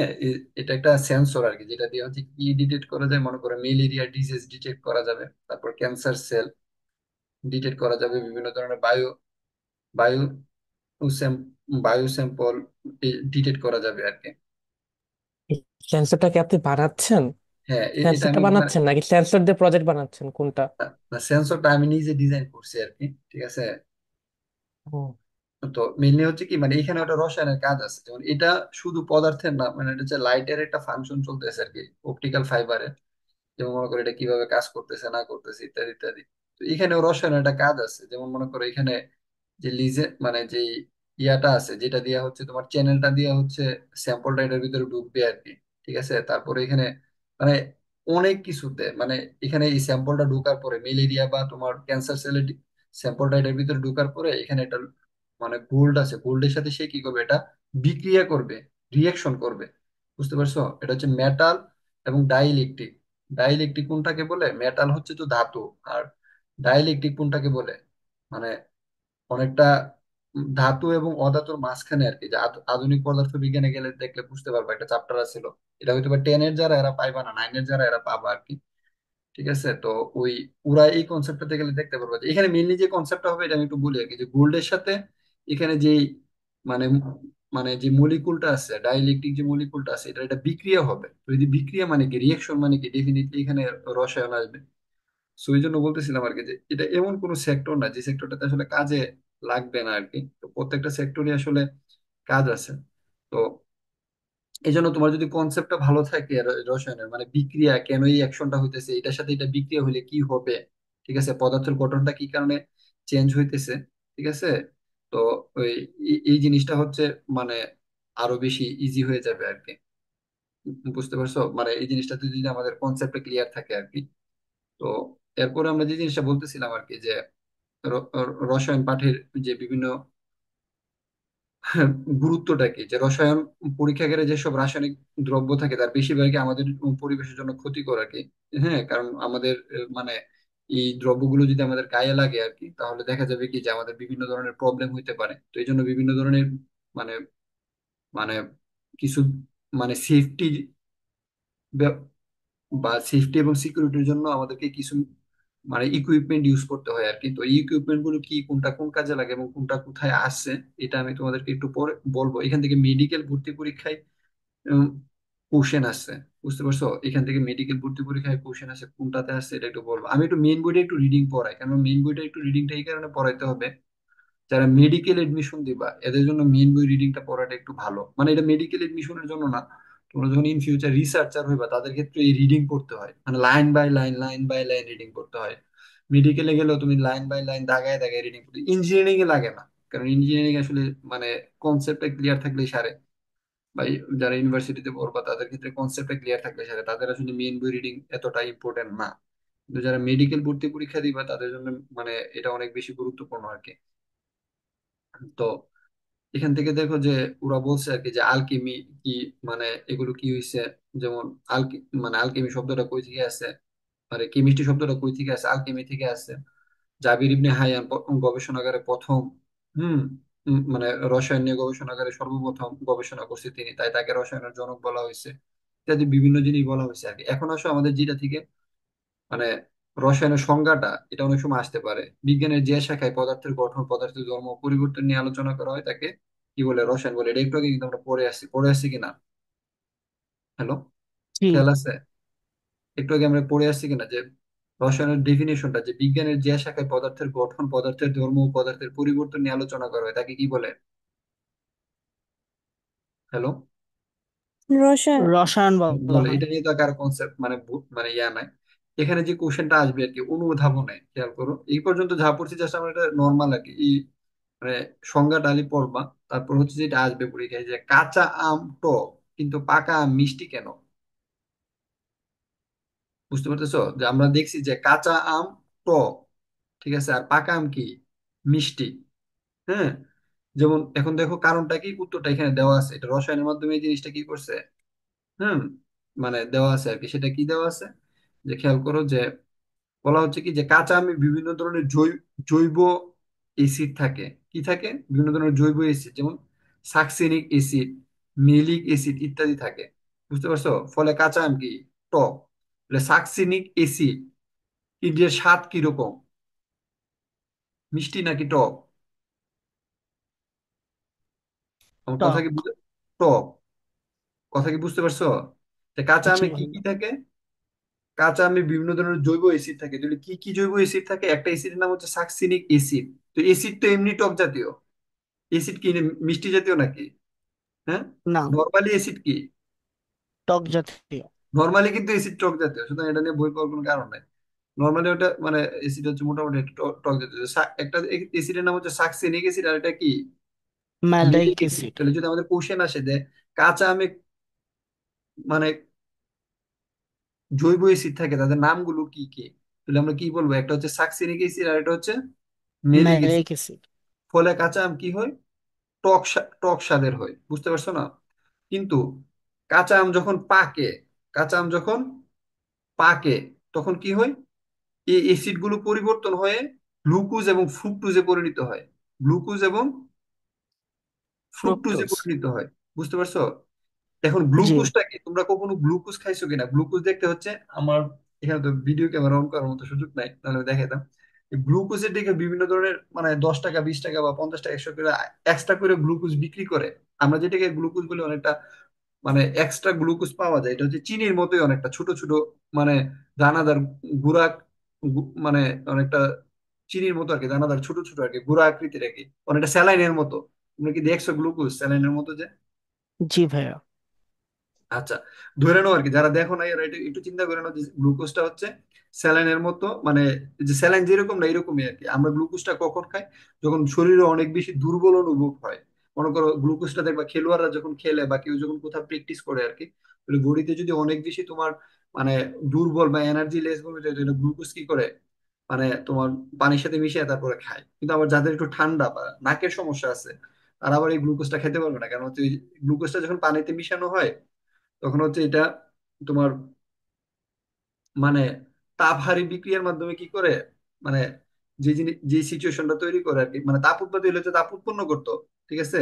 এটা একটা সেন্সর আর কি, যেটা দিয়ে হচ্ছে কি ডিটেক্ট করা যায়, মনে করো ম্যালেরিয়া ডিজিজ ডিটেক্ট করা যাবে, তারপর ক্যান্সার সেল ডিটেক্ট করা যাবে, বিভিন্ন ধরনের বায়ু স্যাম- বায়ু স্যাম্পল ডিটেক্ট করা যাবে আর কি। সেন্সরটা কি আপনি বানাচ্ছেন? হ্যাঁ, এটা সেন্সরটা আমি মানে বানাচ্ছেন নাকি সেন্সর দিয়ে প্রজেক্ট বানাচ্ছেন, কোনটা? সেন্সরটা আমি নিজে ডিজাইন করছি আর কি। ঠিক আছে। ও, তো মেনলি হচ্ছে কি, মানে এখানে একটা রসায়নের কাজ আছে, যেমন এটা শুধু পদার্থের না, মানে এটা হচ্ছে লাইটের একটা ফাংশন চলতেছে আর কি, অপটিক্যাল ফাইবারের। যেমন মনে করো এটা কিভাবে কাজ করতেছে না করতেছে ইত্যাদি ইত্যাদি। তো এখানে রসায়নের একটা কাজ আছে, যেমন মনে করো এখানে যে লিজে মানে যে ইয়াটা আছে, যেটা দিয়ে হচ্ছে তোমার চ্যানেলটা দিয়ে হচ্ছে স্যাম্পলটা এটার ভিতরে ঢুকবে আর কি। ঠিক আছে, তারপরে এখানে মানে অনেক কিছুতে মানে এখানে এই স্যাম্পলটা ঢোকার পরে ম্যালেরিয়া বা তোমার ক্যান্সার সেলের স্যাম্পলটা এটার ভিতরে ঢোকার পরে এখানে এটা মানে গোল্ড আছে, গোল্ডের সাথে সে কি করবে, এটা বিক্রিয়া করবে, রিয়াকশন করবে। বুঝতে পারছো? এটা হচ্ছে মেটাল এবং ডাইইলেকট্রিক। ডাইইলেকট্রিক কোনটাকে বলে, মেটাল হচ্ছে তো ধাতু, আর ডাইইলেকট্রিক কোনটাকে বলে, মানে অনেকটা ধাতু এবং অধাতুর মাঝখানে আর কি। যে আধুনিক পদার্থ বিজ্ঞানে গেলে দেখলে বুঝতে পারবা, একটা চ্যাপ্টার ছিল, এটা হয়তো বা 10 এর যারা এরা পাইবা না, 9 এর যারা এরা পাবা আর কি। ঠিক আছে, তো ওই ওরা এই কনসেপ্টটাতে গেলে দেখতে পারবা যে এখানে মেনলি যে কনসেপ্টটা হবে এটা আমি একটু বলি আর কি, যে গোল্ডের সাথে এখানে যে মানে মানে যে মলিকুলটা আছে, ডাইইলেকট্রিক যে মলিকুলটা আছে, এটা বিক্রিয়া হবে। তো যদি বিক্রিয়া মানে কি, রিয়েকশন মানে কি, ডেফিনেটলি এখানে রসায়ন আসবে। সো এই জন্য বলতেছিলাম আর কি, যে এটা এমন কোন সেক্টর না যে সেক্টরটাতে আসলে কাজে লাগবে না আর কি। তো প্রত্যেকটা সেক্টরই আসলে কাজ আছে। তো এই জন্য তোমার যদি কনসেপ্টটা ভালো থাকে রসায়নের, মানে বিক্রিয়া কেন, এই অ্যাকশনটা হইতেছে, এটার সাথে এটা বিক্রিয়া হলে কি হবে, ঠিক আছে, পদার্থের গঠনটা কি কারণে চেঞ্জ হইতেছে, ঠিক আছে, তো ওই এই জিনিসটা হচ্ছে মানে আরো বেশি ইজি হয়ে যাবে আর কি। বুঝতে পারছো? মানে এই জিনিসটাতে যদি আমাদের কনসেপ্টটা ক্লিয়ার থাকে আর কি। তো এরপরে আমরা যে জিনিসটা বলতেছিলাম আর কি, যে রসায়ন পাঠের যে বিভিন্ন গুরুত্বটা কি, যে রসায়ন পরীক্ষাগারে যেসব রাসায়নিক দ্রব্য থাকে তার বেশিরভাগই আমাদের পরিবেশের জন্য ক্ষতিকর আর কি। হ্যাঁ, কারণ আমাদের মানে এই দ্রব্যগুলো যদি আমাদের গায়ে লাগে আর কি, তাহলে দেখা যাবে কি যে আমাদের বিভিন্ন ধরনের প্রবলেম হইতে পারে। তো এই জন্য বিভিন্ন ধরনের মানে মানে কিছু মানে সেফটি বা সেফটি এবং সিকিউরিটির জন্য আমাদেরকে কিছু মানে ইকুইপমেন্ট ইউজ করতে হয় আর কি। তো এই ইকুইপমেন্ট গুলো কি, কোনটা কোন কাজে লাগে এবং কোনটা কোথায় আসছে, এটা আমি তোমাদেরকে একটু পরে বলবো। এখান থেকে মেডিকেল ভর্তি পরীক্ষায় কোশ্চেন আসছে। বুঝতে পারছো? এখান থেকে মেডিকেল ভর্তি পরীক্ষায় কোশ্চেন আসে, কোনটাতে আসছে এটা একটু বলবো। আমি একটু মেইন বইটা একটু রিডিং পড়াই, কারণ মেইন বইটা একটু রিডিংটা এই কারণে পড়াইতে হবে, যারা মেডিকেল এডমিশন দিবা এদের জন্য মেইন বই রিডিংটা পড়াটা একটু ভালো। মানে এটা মেডিকেল এডমিশনের জন্য না, তোমরা যখন ইন ফিউচার রিসার্চার হইবা তাদের ক্ষেত্রে এই রিডিং পড়তে হয়, মানে line by line, line by line reading পড়তে হয়। মেডিকেলে গেলেও তুমি লাইন বাই লাইন দাগায় দাগায় রিডিং পড়তে, ইঞ্জিনিয়ারিং এ লাগে না। কারণ ইঞ্জিনিয়ারিং আসলে মানে কনসেপ্টটা ক্লিয়ার থাকলেই সারে, বা যারা ইউনিভার্সিটিতে পড়বা তাদের ক্ষেত্রে কনসেপ্টটা ক্লিয়ার থাকলে সারে, তাদের আসলে মেইন বই রিডিং এতটা ইম্পর্টেন্ট না। কিন্তু যারা মেডিকেল ভর্তি পরীক্ষা দিবা তাদের জন্য মানে এটা অনেক বেশি গুরুত্বপূর্ণ আর কি। তো এখান থেকে দেখো যে ওরা বলছে আর কি, যে আলকেমি কি, মানে এগুলো কি হয়েছে, যেমন আলকে মানে আলকেমি শব্দটা কই থেকে আসে, মানে কেমিস্ট্রি শব্দটা কই থেকে আসে, আলকেমি থেকে আসে। জাবির ইবনে হায়ান গবেষণাগারে প্রথম হুম মানে রসায়ন নিয়ে গবেষণাগারে সর্বপ্রথম গবেষণা করছে তিনি, তাই তাকে রসায়নের জনক বলা হয়েছে, ইত্যাদি বিভিন্ন জিনিস বলা হয়েছে আর কি। এখন আসলে আমাদের যেটা থেকে মানে রসায়নের সংজ্ঞাটা এটা অনেক সময় আসতে পারে। বিজ্ঞানের যে শাখায় পদার্থের গঠন, পদার্থের ধর্ম ও পরিবর্তন নিয়ে আলোচনা করা হয় তাকে কি বলে? রসায়ন বলে। এটা একটু আগে কিন্তু আমরা পড়ে আসছি কিনা? হ্যালো, জি। খেয়াল আছে? একটু আগে আমরা পড়ে আসছি কিনা যে রসায়নের ডেফিনেশনটা, যে বিজ্ঞানের যে শাখায় পদার্থের গঠন, পদার্থের ধর্ম ও পদার্থের পরিবর্তন নিয়ে আলোচনা করা হয় তাকে কি বলে? হ্যালো, রসায়ন। রসায়ন বলা বলে। হয়। এটা নিয়ে তো কারো কনসেপ্ট মানে মানে ইয়া নাই। এখানে যে কোশ্চেনটা আসবে আর কি, অনুধাবনে খেয়াল করো। এই পর্যন্ত যা পড়ছি জাস্ট আমরা এটা নর্মাল আর কি, এই মানে সংজ্ঞাটা আলি পড়বা। তারপর হচ্ছে যেটা আসবে পরীক্ষায়, যে কাঁচা আম টক কিন্তু পাকা আম মিষ্টি কেন? বুঝতে পারতেছো? যে আমরা দেখছি যে কাঁচা আম টক, ঠিক আছে, আর পাকা আম কি? মিষ্টি। হ্যাঁ, যেমন এখন দেখো কারণটা কি, উত্তরটা এখানে দেওয়া আছে। এটা রসায়নের মাধ্যমে এই জিনিসটা কি করছে, হুম, মানে দেওয়া আছে আর কি। সেটা কি দেওয়া আছে, যে খেয়াল করো যে বলা হচ্ছে কি, যে কাঁচা আমে বিভিন্ন ধরনের জৈব অ্যাসিড থাকে। কি থাকে? বিভিন্ন ধরনের জৈব অ্যাসিড, যেমন সাকসিনিক অ্যাসিড, মেলিক অ্যাসিড ইত্যাদি থাকে। বুঝতে পারছো? ফলে কাঁচা আম কি? টক। সাকসিনিক অ্যাসিড এর স্বাদ কিরকম? মিষ্টি নাকি টক? আমার কথা কি টক। টক। কথা কি বুঝতে পারছো? যে কাঁচা জি আমে কি কি ভাইয়া। থাকে? কাঁচা আমে বিভিন্ন ধরনের জৈব অ্যাসিড থাকে। তাহলে কি কি জৈব অ্যাসিড থাকে? একটা অ্যাসিডের নাম হচ্ছে সাকসিনিক অ্যাসিড। তো অ্যাসিড তো এমনি টক জাতীয়। অ্যাসিড কি মিষ্টি জাতীয় নাকি? হ্যাঁ, না, নর্মালি অ্যাসিড কি? টক জাতীয়। নর্মালি কিন্তু অ্যাসিড টক জাতীয়, সুতরাং এটা নিয়ে বই পাওয়ার কোনো কারণ নাই। নর্মালি ওটা মানে অ্যাসিড হচ্ছে মোটামুটি একটু টক জাতীয়। একটা অ্যাসিডের নাম হচ্ছে সাকসিনিক অ্যাসিড, আর এটা কি? ম্যালাইক মিলিক অ্যাসিড। অ্যাসিড। তাহলে যদি আমাদের কোশ্চেন আসে যে কাঁচা আমে মানে জৈব অ্যাসিড থাকে, তাদের নামগুলো কি কি, তাহলে আমরা কি বলবো? একটা হচ্ছে সাকসিনিক অ্যাসিড আর এটা হচ্ছে মেলিক অ্যাসিড। ম্যালাইক অ্যাসিড। ফলে কাঁচা আম কি হয়? টক স্বাদের হয়। বুঝতে পারছো না? কিন্তু কাঁচা আম যখন পাকে, কাঁচা আম যখন পাকে তখন কি হয়? এই অ্যাসিড গুলো পরিবর্তন হয়ে গ্লুকোজ এবং ফ্রুক্টোজে পরিণত হয়। গ্লুকোজ এবং ফ্রুক্টোজে ফ্রুক্টোজ। পরিণত হয়। বুঝতে পারছো? এখন জি। গ্লুকোজটা কি, তোমরা কখনো গ্লুকোজ খাইছো কিনা? গ্লুকোজ দেখতে হচ্ছে, আমার এখানে তো ভিডিও ক্যামেরা অন করার মতো সুযোগ নাই, তাহলে আমি দেখাইতাম। গ্লুকোজের দিকে বিভিন্ন ধরনের মানে 10 টাকা, 20 টাকা বা 50 টাকা, 100 করে এক্সট্রা করে গ্লুকোজ বিক্রি করে। আমরা যেটাকে গ্লুকোজ বলি, অনেকটা মানে এক্সট্রা গ্লুকোজ পাওয়া যায়। এটা হচ্ছে চিনির মতোই, অনেকটা ছোট ছোট মানে দানাদার গুঁড়া, মানে অনেকটা চিনির মতো আর কি, দানাদার ছোট ছোট আর কি, গুঁড়া আকৃতির আর কি, অনেকটা স্যালাইনের মতো। তোমরা কি দেখছো গ্লুকোজ স্যালাইনের মতো যে? জি ভাইয়া। আচ্ছা, ধরে নাও আর কি, যারা দেখো না এরা একটু একটু চিন্তা করে নাও যে গ্লুকোজটা হচ্ছে স্যালাইনের মতো, মানে যে স্যালাইন যেরকম না এরকমই আর কি। আমরা গ্লুকোজটা কখন খাই? যখন শরীরে অনেক বেশি দুর্বল অনুভব হয়। মনে করো গ্লুকোজটা দেখবা খেলোয়াড়রা যখন খেলে বা কেউ যখন কোথাও প্র্যাকটিস করে আর কি, তাহলে বডিতে যদি অনেক বেশি তোমার মানে দুর্বল বা এনার্জি লেস বলে যায়, তাহলে গ্লুকোজ কি করে? মানে তোমার পানির সাথে মিশিয়ে তারপরে খায়। কিন্তু আবার যাদের একটু ঠান্ডা বা নাকের সমস্যা আছে, তারা আবার এই গ্লুকোজটা খেতে পারবে না, কারণ হচ্ছে গ্লুকোজটা যখন পানিতে মিশানো হয় তখন হচ্ছে এটা তোমার মানে তাপহারী বিক্রিয়ার মাধ্যমে কি করে, মানে যে জিনিস যে সিচুয়েশনটা তৈরি করে আর কি, মানে তাপ উৎপাদন হলে তো তাপ উৎপন্ন করতো। ঠিক আছে,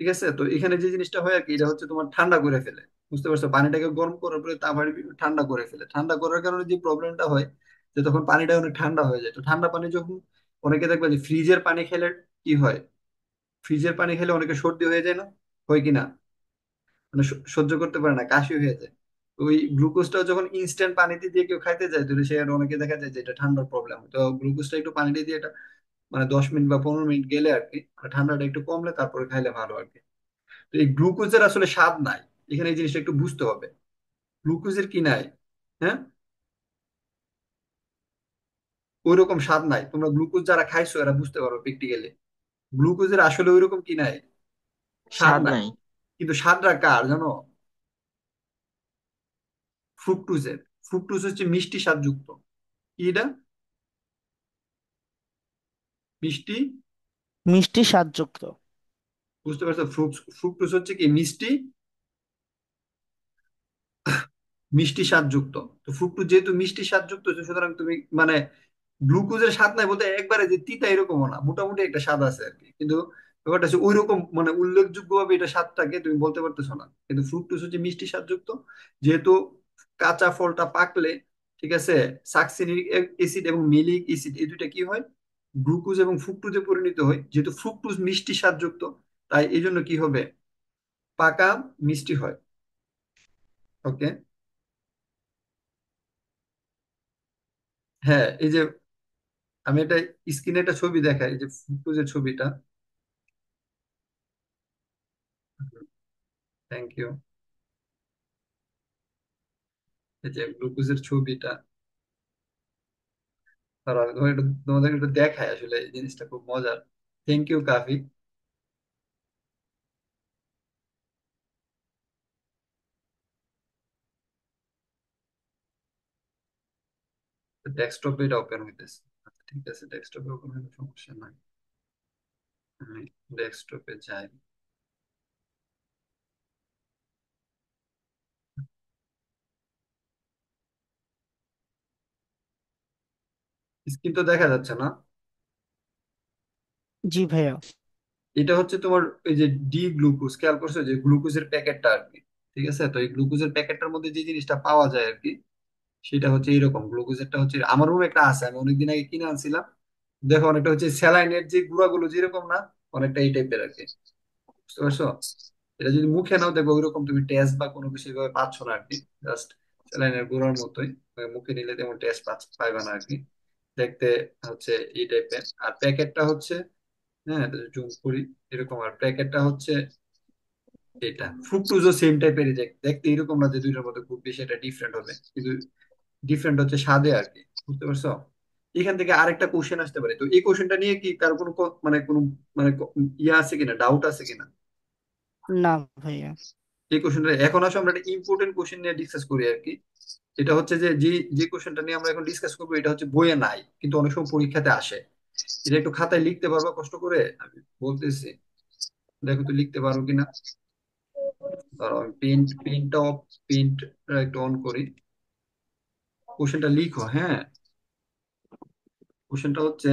ঠিক আছে। তো এখানে যে জিনিসটা হয় আর কি, এটা হচ্ছে তোমার ঠান্ডা করে ফেলে। বুঝতে পারছো? পানিটাকে গরম করার পরে তাপহারী ঠান্ডা করে ফেলে। ঠান্ডা করার কারণে যে প্রবলেমটা হয়, যে তখন পানিটা অনেক ঠান্ডা হয়ে যায়। তো ঠান্ডা পানি যখন, অনেকে দেখবে যে ফ্রিজের পানি খেলে কি হয়, ফ্রিজের পানি খেলে অনেকে সর্দি হয়ে যায় না? হয় কি না? মানে সহ্য করতে পারে না, কাশি হয়ে যায়। তো ওই গ্লুকোজটা যখন ইনস্ট্যান্ট পানিতে দিয়ে কেউ খাইতে যায়, তাহলে সে আর অনেকে দেখা যায় যে এটা ঠান্ডার প্রবলেম। তো গ্লুকোজটা একটু পানিতে দিয়ে এটা মানে 10 মিনিট বা 15 মিনিট গেলে আর কি, মানে ঠান্ডাটা একটু কমলে তারপরে খাইলে ভালো আর কি। তো এই গ্লুকোজের আসলে স্বাদ নাই। এখানে এই জিনিসটা একটু বুঝতে হবে। গ্লুকোজের কি নাই? হ্যাঁ, ওই রকম স্বাদ নাই। তোমরা গ্লুকোজ যারা খাইছো এরা বুঝতে পারো প্র্যাকটিক্যালি, গ্লুকোজের আসলে ওই রকম কি নাই, স্বাদ স্বাদ নাই। নাই। কিন্তু স্বাদটা কার জানো? ফ্রুকটুজের। ফ্রুকটুজ হচ্ছে মিষ্টি স্বাদযুক্ত। কি এটা? মিষ্টি। মিষ্টি স্বাদযুক্ত। বুঝতে পারছো? ফ্রুকটোজ হচ্ছে কি মিষ্টি, মিষ্টি স্বাদযুক্ত। তো ফ্রুকটোজ যেহেতু মিষ্টি স্বাদযুক্ত, তো সুতরাং তুমি মানে গ্লুকোজের স্বাদ নাই বলতে একবারে যে তিতা এরকমও না, মোটামুটি একটা স্বাদ আছে আর কি। কিন্তু ব্যাপারটা হচ্ছে ওই রকম মানে উল্লেখযোগ্য ভাবে এটা স্বাদটাকে তুমি বলতে পারতেছো না। কিন্তু ফ্রুকটোজ হচ্ছে মিষ্টি স্বাদযুক্ত, যেহেতু কাঁচা ফলটা পাকলে, ঠিক আছে? সাকসিনিক অ্যাসিড এবং মেলিক অ্যাসিড এই দুইটা কি হয়, গ্লুকোজ এবং ফ্রুক্টোজে পরিণত হয়। যেহেতু ফ্রুক্টোজ মিষ্টি স্বাদযুক্ত, তাই এই জন্য কি হবে, পাকা মিষ্টি হয়। ওকে। হ্যাঁ, এই যে আমি একটা স্ক্রিনে একটা ছবি দেখাই, এই যে ফ্রুক্টোজের ছবিটা। Thank you. এই যে গ্লুকোজের ছবিটা, তারা তোমাদের একটু দেখায়, আসলে এই জিনিসটা খুব মজার। থ্যাংক ইউ কাফি। ডেস্কটপে এটা ওপেন হইতেছে। আচ্ছা, ঠিক আছে, ডেস্কটপে ওপেন হলে সমস্যা নাই। আমি ডেস্কটপে যাই। স্ক্রিন তো দেখা যাচ্ছে না? জি ভাইয়া। এটা হচ্ছে তোমার এই যে ডি গ্লুকোজ, খেয়াল করছো যে গ্লুকোজের প্যাকেটটা আর কি। ঠিক আছে, তো এই গ্লুকোজের প্যাকেটটার মধ্যে যে জিনিসটা পাওয়া যায় আর কি, সেটা হচ্ছে এইরকম। গ্লুকোজেরটা হচ্ছে আমার রুমে একটা আছে, আমি অনেকদিন আগে কিনে আনছিলাম। দেখো অনেকটা হচ্ছে স্যালাইনের যে গুঁড়াগুলো যেরকম না, অনেকটা এই টাইপের আর কি। বুঝতে পারছো? এটা যদি মুখে নাও দেখবো ওইরকম তুমি টেস্ট বা কোনো কিছু এভাবে পাচ্ছ না আর কি। জাস্ট স্যালাইনের গুঁড়ার মতোই। মুখে নিলে তেমন টেস্ট পাইবা না আর কি। দেখতে হচ্ছে এই টাইপের। আর প্যাকেটটা হচ্ছে, হ্যাঁ জুম করি, এরকম। আর প্যাকেটটা হচ্ছে এটা। ফ্রুকটোজও সেম টাইপের, দেখতে এরকম না যে দুইটার মধ্যে খুব বেশি এটা ডিফারেন্ট হবে, কিন্তু ডিফারেন্ট হচ্ছে স্বাদে আর কি। বুঝতে পারছো? এখান থেকে আরেকটা কোশ্চেন আসতে পারে, তো এই কোশ্চেনটা নিয়ে কি কারো কোনো মানে কোনো মানে ইয়ে আছে কিনা, ডাউট আছে কিনা? না ভাইয়া। এই কোশ্চেনটা এখন আসলে আমরা একটা ইম্পর্টেন্ট কোশ্চেন নিয়ে ডিসকাস করি আর কি। এটা হচ্ছে যে যে যে কোশ্চেনটা নিয়ে আমরা এখন ডিসকাস করবো, এটা হচ্ছে বইয়ে নাই কিন্তু অনেক সময় পরীক্ষাতে আসে। এটা একটু খাতায় লিখতে পারবা কষ্ট করে? আমি বলতেছি, দেখো তো লিখতে পারো কিনা। ধরো আমি প্রিন্টটা অফ, প্রিন্ট একটু অন করি। কোশ্চেনটা লিখো, হ্যাঁ। কোশ্চেনটা হচ্ছে,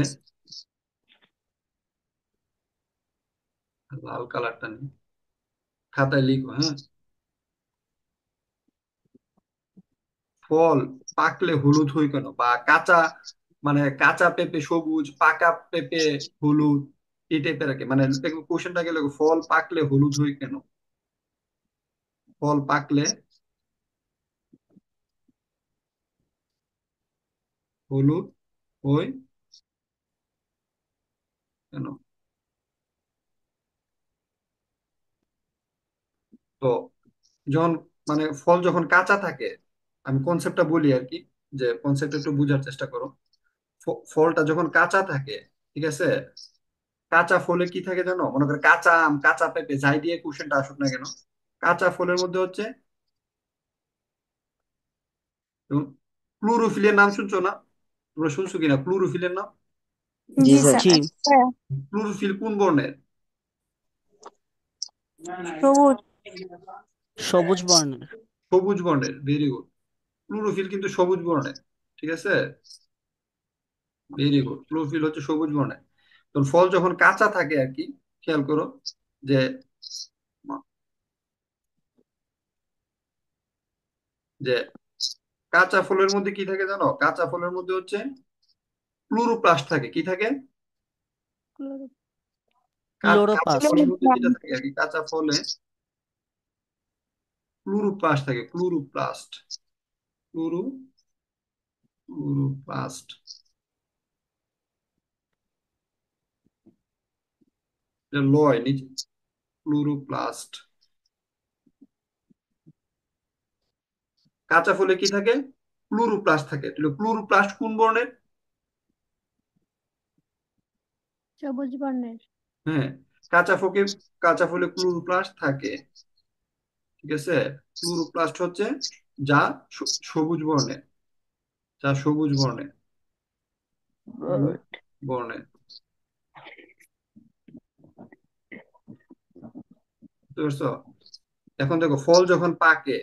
লাল কালারটা নেই, খাতায় লিখো, হ্যাঁ। ফল পাকলে হলুদ হয় কেন, বা কাঁচা, মানে কাঁচা পেঁপে সবুজ, পাকা পেঁপে হলুদ, এই টাইপের আর কি। মানে কোশ্চেনটা গেলে ফল পাকলে হলুদ হয় কেন, ফল পাকলে হলুদ হয় কেন। তো যখন মানে ফল যখন কাঁচা থাকে, আমি কনসেপ্টটা বলি আর কি, যে কনসেপ্ট একটু বোঝার চেষ্টা করো। ফলটা যখন কাঁচা থাকে, ঠিক আছে, কাঁচা ফলে কি থাকে জানো, মনে করো কাঁচা আম, কাঁচা পেঁপে, যাই দিয়ে কোশ্চেনটা আসুক না কেন, কাঁচা ফলের মধ্যে হচ্ছে ক্লোরোফিলের নাম শুনছো না? তোমরা শুনছো কিনা ক্লোরোফিলের নাম? জি স্যার। জি। হ্যাঁ। ক্লোরোফিল কোন বর্ণের? সবুজ। সবুজ বর্ণের। সবুজ বর্ণের, ভেরি গুড। ক্লোরোফিল কিন্তু সবুজ বর্ণের, ঠিক আছে, ভেরি গুড। ক্লোরোফিল হচ্ছে সবুজ বর্ণের। তো ফল যখন কাঁচা থাকে আর কি, খেয়াল করো যে যে কাঁচা ফলের মধ্যে কি থাকে জানো, কাঁচা ফলের মধ্যে হচ্ছে ক্লোরোপ্লাস্ট থাকে। কি থাকে? কাঁচা ক্লোরোপাস্ট। ফলের মধ্যে যেটা থাকে আর কি, কাঁচা ফলে ক্লোরোপ্লাস্ট থাকে। ক্লোরোপ্লাস্ট, ক্লোরোপ্লাস্ট, লয় নিচে, ক্লোরোপ্লাস্ট। কাঁচা ফলে কি থাকে? ক্লোরোপ্লাস্ট থাকে। তাহলে ক্লোরোপ্লাস্ট কোন বর্ণের? সবুজ বর্ণের। হ্যাঁ, কাঁচা ফলে, কাঁচা ফলে ক্লোরোপ্লাস্ট থাকে, ঠিক আছে। ক্লোরোপ্লাস্ট হচ্ছে যা সবুজ বর্ণের, যা সবুজ বর্ণের, সবুজ বর্ণের। বুঝতে পারছো? এখন দেখো ফল যখন পাকে,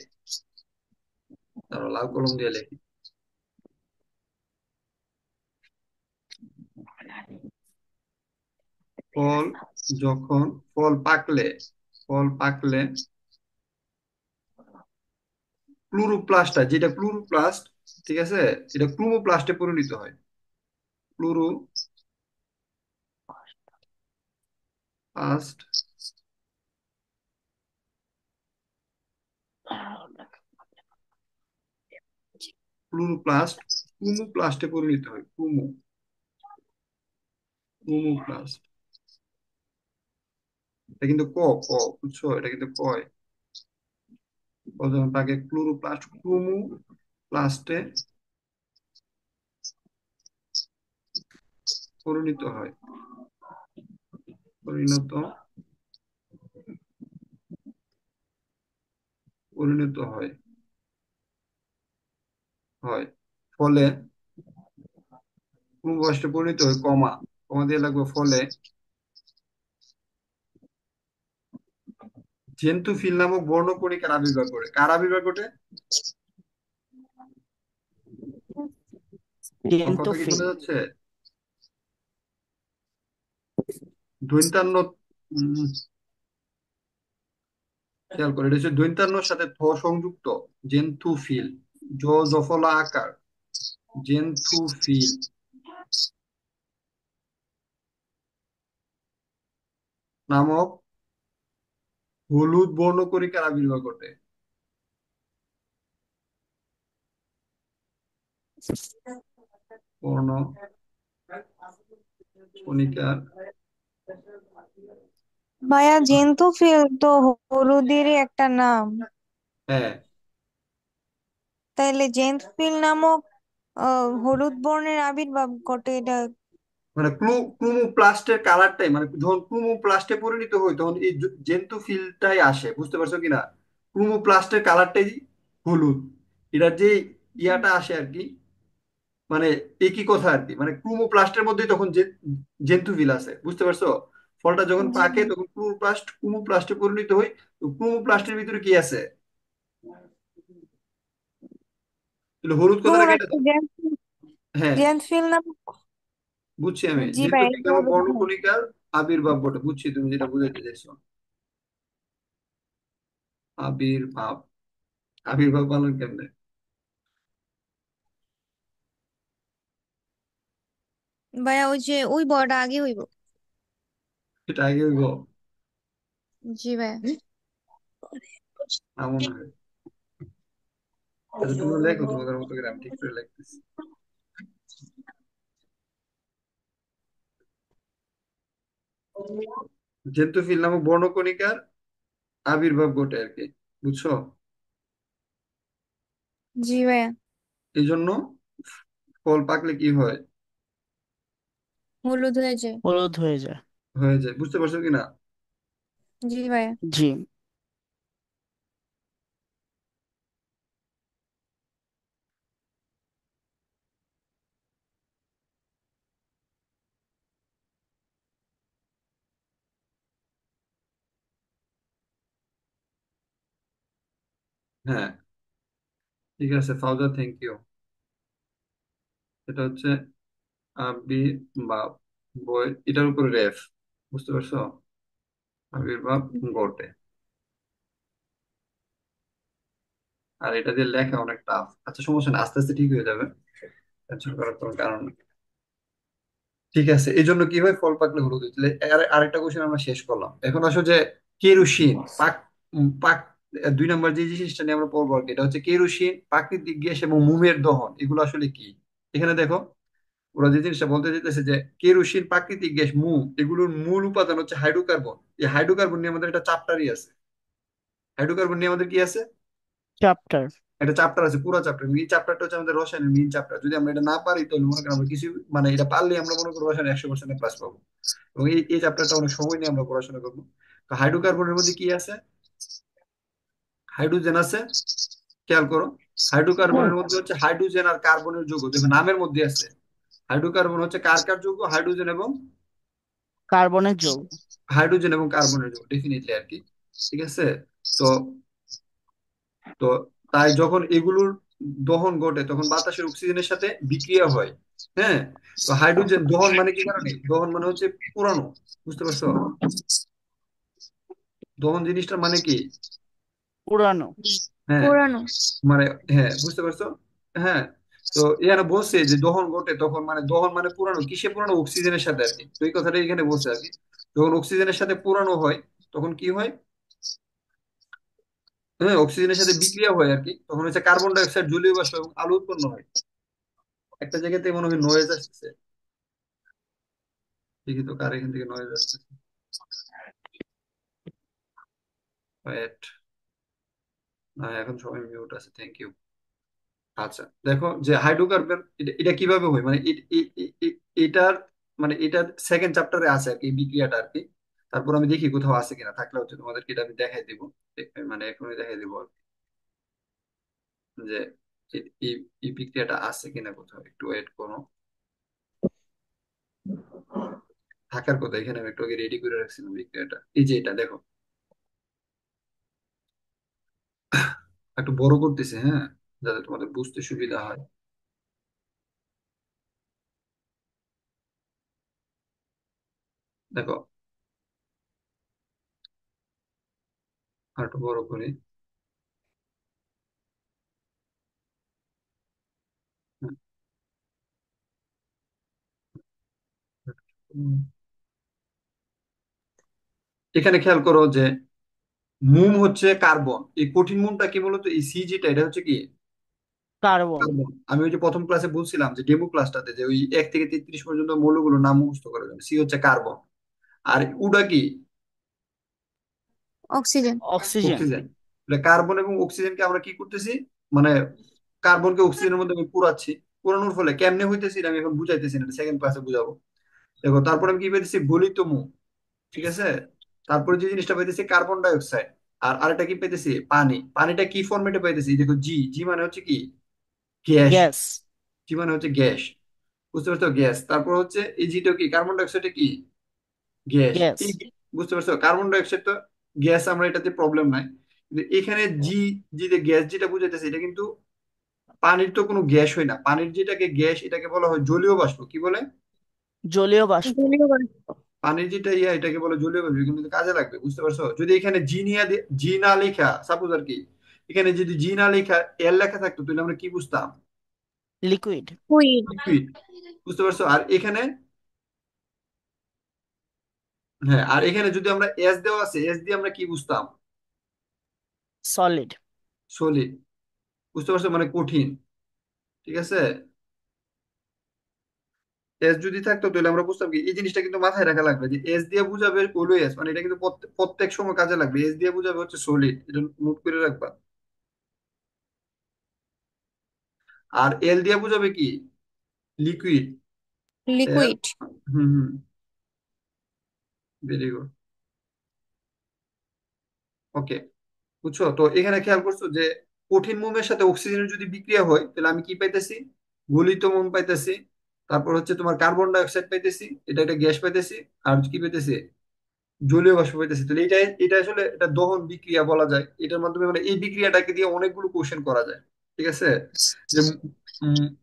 তারপর লাল কলম দিয়ে লেখি, ফল যখন, ফল পাকলে, ফল পাকলে ক্লোরোপ্লাস্টটা, যেটা ক্লোরোপ্লাস্ট ঠিক আছে, এটা ক্লোরোপ্লাস্টে পরিণত হয়। ক্লোরোপ্লাস্ট, ক্লোরোপ্লাস্ট ক্রোমোপ্লাস্টে পরিণত হয়। ক্রোমোপ্লাস্ট, এটা কিন্তু ক বুঝছো, এটা কিন্তু কয়। প্রথমে তাকে ক্লোরোপ্লাস্টে পরিণত হয়। পরিণত পরিণত হয় হয় ফলে ক্লোরোপ্লাস্টে পরিণত হয়, কমা কমা দিয়ে লাগবে, ফলে জেন্তুফিল নামক বর্ণকণিকার আবির্ভাব ঘটে। কার আবির্ভাব ঘটে? আমার কথা কি জেন্টোফিল। শোনা যাচ্ছে? দৈন্তান্ন, উম, খেয়াল করে, এটা হচ্ছে দৈন্তান্নর সাথে থ সংযুক্ত। জেন্তুফিল, জফলা আকার, জেন্তুফিল নামক হলুদ বর্ণকণিকার আবির্ভাব ঘটে। বর্ণকণিকার, ভাইয়া জেন্তুফিল তো হলুদেরই একটা নাম। হ্যাঁ, তাইলে জেন্তুফিল নামক হলুদ বর্ণের আবির্ভাব ঘটে এটা। মানে ক্রোমোপ্লাস্টের কালারটাই, মানে যখন ক্রোমোপ্লাস্টে পরিণত হয় তখন এই জেন্তুফিলটাই আসে, বুঝতে পারছো কিনা? ক্রোমোপ্লাস্টের কালারটাই হলুদ, এটার যে ইয়াটা আসে আর কি, মানে একই কথা আর কি, মানে ক্রোমোপ্লাস্টের মধ্যে তখন যে জেন্তুফিল আছে, বুঝতে পারছো? ফলটা যখন জি পাকে ভাই। তখন ক্রোমোপ্লাস্টে পরিণত হয়। তো ক্রোমোপ্লাস্টের ভিতরে কি আছে? তাহলে হলুদ কথাটা ভ্রূণ কেটে আছে, দাও। হ্যাঁ, জেন্টফিল নাম। বুঝছি আমি, জি যেহেতু ভাই, ঠিক এটা নামক হলুদ ভ্রূণ। বর্ণকণিকার আবির্ভাব ঘটে, বুঝছি তুমি যেটা বুঝাইতে চাইছো। আবির্ভাব, আবির্ভাব পালন কেমনে? ভাইয়া ওই যে ওই বড়টা আগে হইব। এটা আগে হইব? জি ভাইয়া। না মনে হয়। আচ্ছা তোমরা লেখো তোমাদের মতো করে, আমি ঠিক করে লিখতেছি। জেন্তুফিল নামক বর্ণকণিকার আবির্ভাব ঘটে আর কি, বুঝছো? জি ভাইয়া। এই জন্য ফল পাকলে কি হয়? হলুদ হয়ে যায়। হলুদ হয়ে যায়। হয়ে যায়, বুঝতে পারছো কিনা? জি ভাইয়া। জি। হ্যাঁ, ঠিক আছে ফাউজা, থ্যাংক ইউ। এটা হচ্ছে আবির্ভাব, বই এটার উপরে রেফ, বুঝতে পারছো? আবির্ভাব ঘটে। আর এটা দিয়ে লেখা অনেক টাফ। আচ্ছা সমস্যা না, আস্তে আস্তে ঠিক হয়ে যাবে, টেনশন করার কোনো কারণ নেই। ঠিক আছে, এই জন্য কি হয়, ফল পাকলে হলুদ হয়। তাহলে আরেকটা কোশ্চেন আমরা শেষ করলাম, এখন আসো যে কেরোসিন পাক, পাক 2 নম্বর যে জিনিসটা নিয়ে আমরা পড়বো আর কি, এটা হচ্ছে কেরোসিন, প্রাকৃতিক গ্যাস এবং মোমের দহন, এগুলো আসলে কি? এখানে দেখো, ওরা যে জিনিসটা বলতে চাইতেছে যে কেরোসিন, প্রাকৃতিক গ্যাস, মোম, এগুলোর মূল উপাদান হচ্ছে হাইড্রোকার্বন। এই হাইড্রোকার্বন নিয়ে আমাদের একটা চ্যাপ্টারই আছে। হাইড্রোকার্বন নিয়ে আমাদের কি আছে? চ্যাপ্টার। একটা চ্যাপ্টার আছে, পুরো চ্যাপ্টার। এই চ্যাপ্টারটা হচ্ছে আমাদের রসায়নের মেইন চ্যাপ্টার। যদি আমরা এটা না পারি তাহলে মনে করি আমরা কিছু, মানে এটা পারলে আমরা মনে করি রসায়নে 100% প্লাস পাবো। এবং এই চ্যাপ্টারটা অনেক সময় নিয়ে আমরা পড়াশোনা করবো। তো হাইড্রোকার্বনের মধ্যে কি আছে? হাইড্রোজেন আছে, খেয়াল করো। হাইড্রোকার্বনের মধ্যে হচ্ছে হাইড্রোজেন আর কার্বনের যৌগ, দেখো নামের মধ্যে আছে। হাইড্রোকার্বন হচ্ছে কার কার যৌগ? হাইড্রোজেন এবং কার্বনের যৌগ। কার্বনের যৌগ, ডেফিনেটলি আর কি। ঠিক আছে, তো তো তাই যখন এগুলোর দহন ঘটে তখন বাতাসের অক্সিজেনের সাথে বিক্রিয়া হয়। হ্যাঁ, তো হাইড্রোজেন দহন মানে কি কারণে দহন মানে হচ্ছে পোড়ানো, বুঝতে পারছো? দহন জিনিসটা মানে কি? পুরানো। হ্যাঁ, পুরানো। মানে, হ্যাঁ বুঝতে পারছো। হ্যাঁ, তো এখানে বলছে যে দহন ঘটে তখন, মানে দহন মানে পুরানো, কিসে পুরানো, অক্সিজেনের সাথে আর কি। তো এই কথাটা এখানে বলছে আর কি, যখন অক্সিজেনের সাথে পুরানো হয় তখন কি হয়, হ্যাঁ অক্সিজেনের সাথে বিক্রিয়া হয় আর কি, তখন হচ্ছে কার্বন ডাই অক্সাইড, জলীয় বাষ্প এবং আলো উৎপন্ন হয়। একটা জায়গাতে মনে হয় নয়েজ আসতেছে, দেখি তো কার এখান থেকে নয়েজ আসতেছে। Wait, না এখন সবাই মিউট আছে, থ্যাংক ইউ। আচ্ছা দেখো যে হাইড্রোকার্বন এটা এটা কিভাবে হয়, মানে এটার মানে এটা সেকেন্ড চ্যাপ্টারে আছে আর কি, এই বিক্রিয়াটা আর কি। তারপর আমি দেখি কোথাও আছে কিনা, থাকলে হচ্ছে তোমাদেরকে এটা আমি দেখাই দিব, মানে এখনই দেখাই দিব আর কি, যে এই এই বিক্রিয়াটা আছে কিনা কোথাও, একটু ওয়েট করো। থাকার কথা, এখানে আমি একটু আগে রেডি করে রাখছিলাম বিক্রিয়াটা, এই যে এটা দেখো, একটু বড় করতেছে হ্যাঁ, যাতে তোমাদের বুঝতে সুবিধা হয়। দেখো আর একটু বড় করি। হুম। এখানে খেয়াল করো যে মোম হচ্ছে কার্বন, এই কঠিন মোমটা কি বলতো, এই সিজিটা এটা হচ্ছে কি কার্বন। কার্বন। আমি ওই যে প্রথম ক্লাসে বলছিলাম যে ডেমো ক্লাসটাতে, যে ওই 1 থেকে 33 পর্যন্ত মৌলগুলোর নাম মুখস্থ করার জন্য, সি হচ্ছে কার্বন, আর উডা কি অক্সিজেন। অক্সিজেন। অক্সিজেন। তাহলে কার্বন এবং অক্সিজেনকে আমরা কি করতেছি, মানে কার্বনকে অক্সিজেনের মধ্যে আমি পুরাচ্ছি। পুরানোর ফলে কেমনে হইতেছি এটা আমি এখন বুঝাইতেছি না, সেকেন্ড ক্লাসে বুঝাবো। দেখো তারপর আমি কি পেতেছি, গলিত মোম, ঠিক আছে। তারপরে যে জিনিসটা পাইতেছি কার্বন ডাই অক্সাইড, আর আরেকটা কি পাইতেছি, পানি। পানিটা কি ফরম্যাটে পাইতেছি, দেখো জি, জি মানে হচ্ছে কি গ্যাস, গ্যাস। জি মানে হচ্ছে গ্যাস, বুঝতে পারছো, গ্যাস। তারপর হচ্ছে এই জিটা কি, কার্বন ডাই অক্সাইড কি গ্যাস। গ্যাস। এই বুঝতে পারছো, কার্বন ডাই অক্সাইড তো গ্যাস, আমরা এটাতে প্রবলেম নাই। কিন্তু এখানে জি, জি যে গ্যাস যেটা বুঝাইতেছে এটা কিন্তু পানির তো কোনো গ্যাস হয় না, পানির যেটাকে গ্যাস এটাকে বলা হয় জলীয় বাষ্প, কি বলে, জলীয় বাষ্প। জলীয় বাষ্প। পানির যেটা ইয়া এটাকে বলে জলীয় বাষ্প, কিন্তু কাজে লাগবে, বুঝতে পারছো। যদি এখানে জি নিয়ে জি না লেখা, সাপোজ আর কি, এখানে যদি জি না লেখা এর লেখা থাকতো, তাহলে আমরা কি বুঝতাম, লিকুইড। ফ্লুইড। লিকুইড, বুঝতে পারছো। আর এখানে, হ্যাঁ আর এখানে যদি আমরা এস দেওয়া আছে, এস দিয়ে আমরা কি বুঝতাম, সলিড। সলিড, বুঝতে পারছো, মানে কঠিন, ঠিক আছে। এস যদি থাকতো তাহলে আমরা বুঝতাম কি, এই জিনিসটা কিন্তু মাথায় রাখা লাগবে যে এস দিয়ে বুঝাবে অলওয়েজ, মানে এটা কিন্তু প্রত্যেক সময় কাজে লাগবে, এস দিয়ে বুঝাবে হচ্ছে সলিড, এটা নোট করে রাখবা। আর এল দিয়ে বুঝাবে কি, লিকুইড। এল, লিকুইড। হুম হুম, ভেরি গুড, ওকে। বুঝছো, তো এখানে খেয়াল করছো যে কঠিন মোমের সাথে অক্সিজেনের যদি বিক্রিয়া হয় তাহলে আমি কি পাইতেছি, গলিত মোম পাইতেছি। তারপর হচ্ছে তোমার কার্বন ডাই অক্সাইড পাইতেছি, এটা একটা গ্যাস পাইতেছি। আর কি পাইতেছি, জলীয় বাষ্প পাইতেছি। তাহলে এটা আসলে এটা দহন বিক্রিয়া বলা যায়, এটার মাধ্যমে মানে এই বিক্রিয়াটাকে দিয়ে অনেকগুলো কোশ্চেন করা যায়, ঠিক আছে। যে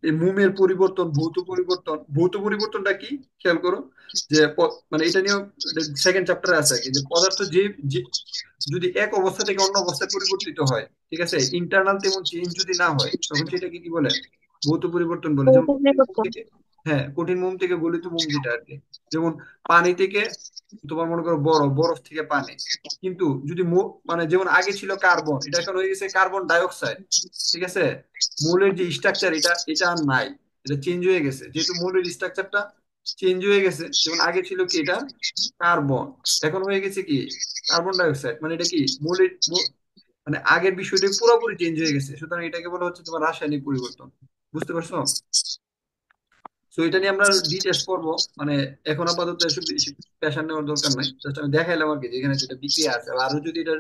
এই মোমের পরিবর্তন, ভৌত পরিবর্তন, ভৌত পরিবর্তনটা কি খেয়াল করো, যে মানে এটা নিয়ে সেকেন্ড চ্যাপ্টারে আছে আর কি, যে পদার্থ যে যদি এক অবস্থা থেকে অন্য অবস্থায় পরিবর্তিত হয়, ঠিক আছে, ইন্টারনাল তেমন চেঞ্জ যদি না হয়, তখন সেটাকে কি বলে, ভৌত পরিবর্তন বলে। যেমন ভৌত কঠিন মোম পরিবর্তন। থেকে, হ্যাঁ কঠিন মোম থেকে গলিত মোম যেটা আর কি, যেমন পানি থেকে তোমার মনে করো বরফ, বরফ থেকে পানি। কিন্তু যদি মানে যেমন আগে ছিল কার্বন, এটা এখন হয়ে গেছে কার্বন ডাই অক্সাইড, ঠিক আছে। মৌলের যে স্ট্রাকচার এটা এটা আর নাই, এটা চেঞ্জ হয়ে গেছে, যেহেতু মৌলের স্ট্রাকচারটা চেঞ্জ হয়ে গেছে। যেমন আগে ছিল কি এটা কার্বন, এখন হয়ে গেছে কি কার্বন ডাই অক্সাইড, মানে এটা কি মৌলের মানে আগের বিষয়টা পুরোপুরি চেঞ্জ হয়ে গেছে, সুতরাং এটাকে বলা হচ্ছে তোমার রাসায়নিক পরিবর্তন, বুঝতে পারছো। তো এটা নিয়ে আমরা ডিটেলস পড়বো, মানে এখন আপাতত এসব বেশি প্রেশার নেওয়ার দরকার নাই, জাস্ট আমি দেখাইলাম আর কি যে এখানে যেটা বিক্রিয়া আছে। আর আরো যদি এটার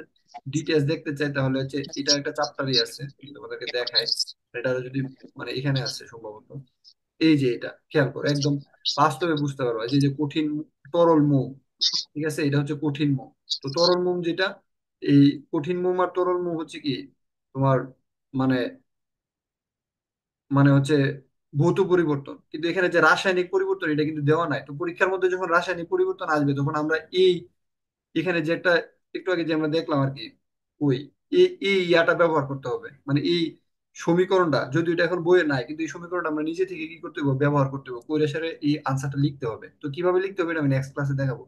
ডিটেলস দেখতে চাই তাহলে হচ্ছে এটা একটা চ্যাপ্টারই আছে, আমি তোমাদেরকে দেখাই। এটা যদি মানে এখানে আছে সম্ভবত, এই যে এটা খেয়াল করো, একদম বাস্তবে বুঝতে পারবো। এই যে যে কঠিন তরল মোম, ঠিক আছে, এটা হচ্ছে কঠিন মোম। তো তরল মোম যেটা, এই কঠিন মোম আর তরল মোম হচ্ছে কি তোমার মানে মানে হচ্ছে ভৌত পরিবর্তন, কিন্তু এখানে যে রাসায়নিক পরিবর্তন এটা কিন্তু দেওয়া নাই। তো পরীক্ষার মধ্যে যখন রাসায়নিক পরিবর্তন আসবে তখন আমরা এই এখানে যে একটা একটু আগে যে আমরা দেখলাম আর কি, ওই এই ইয়াটা ব্যবহার করতে হবে, মানে এই সমীকরণটা, যদি এটা এখন বইয়ে নাই, কিন্তু এই সমীকরণটা আমরা নিজে থেকে কি করতে হবে, ব্যবহার করতে হবে, করে সেরে এই আনসারটা লিখতে হবে। তো কিভাবে লিখতে হবে এটা আমি নেক্সট ক্লাসে দেখাবো,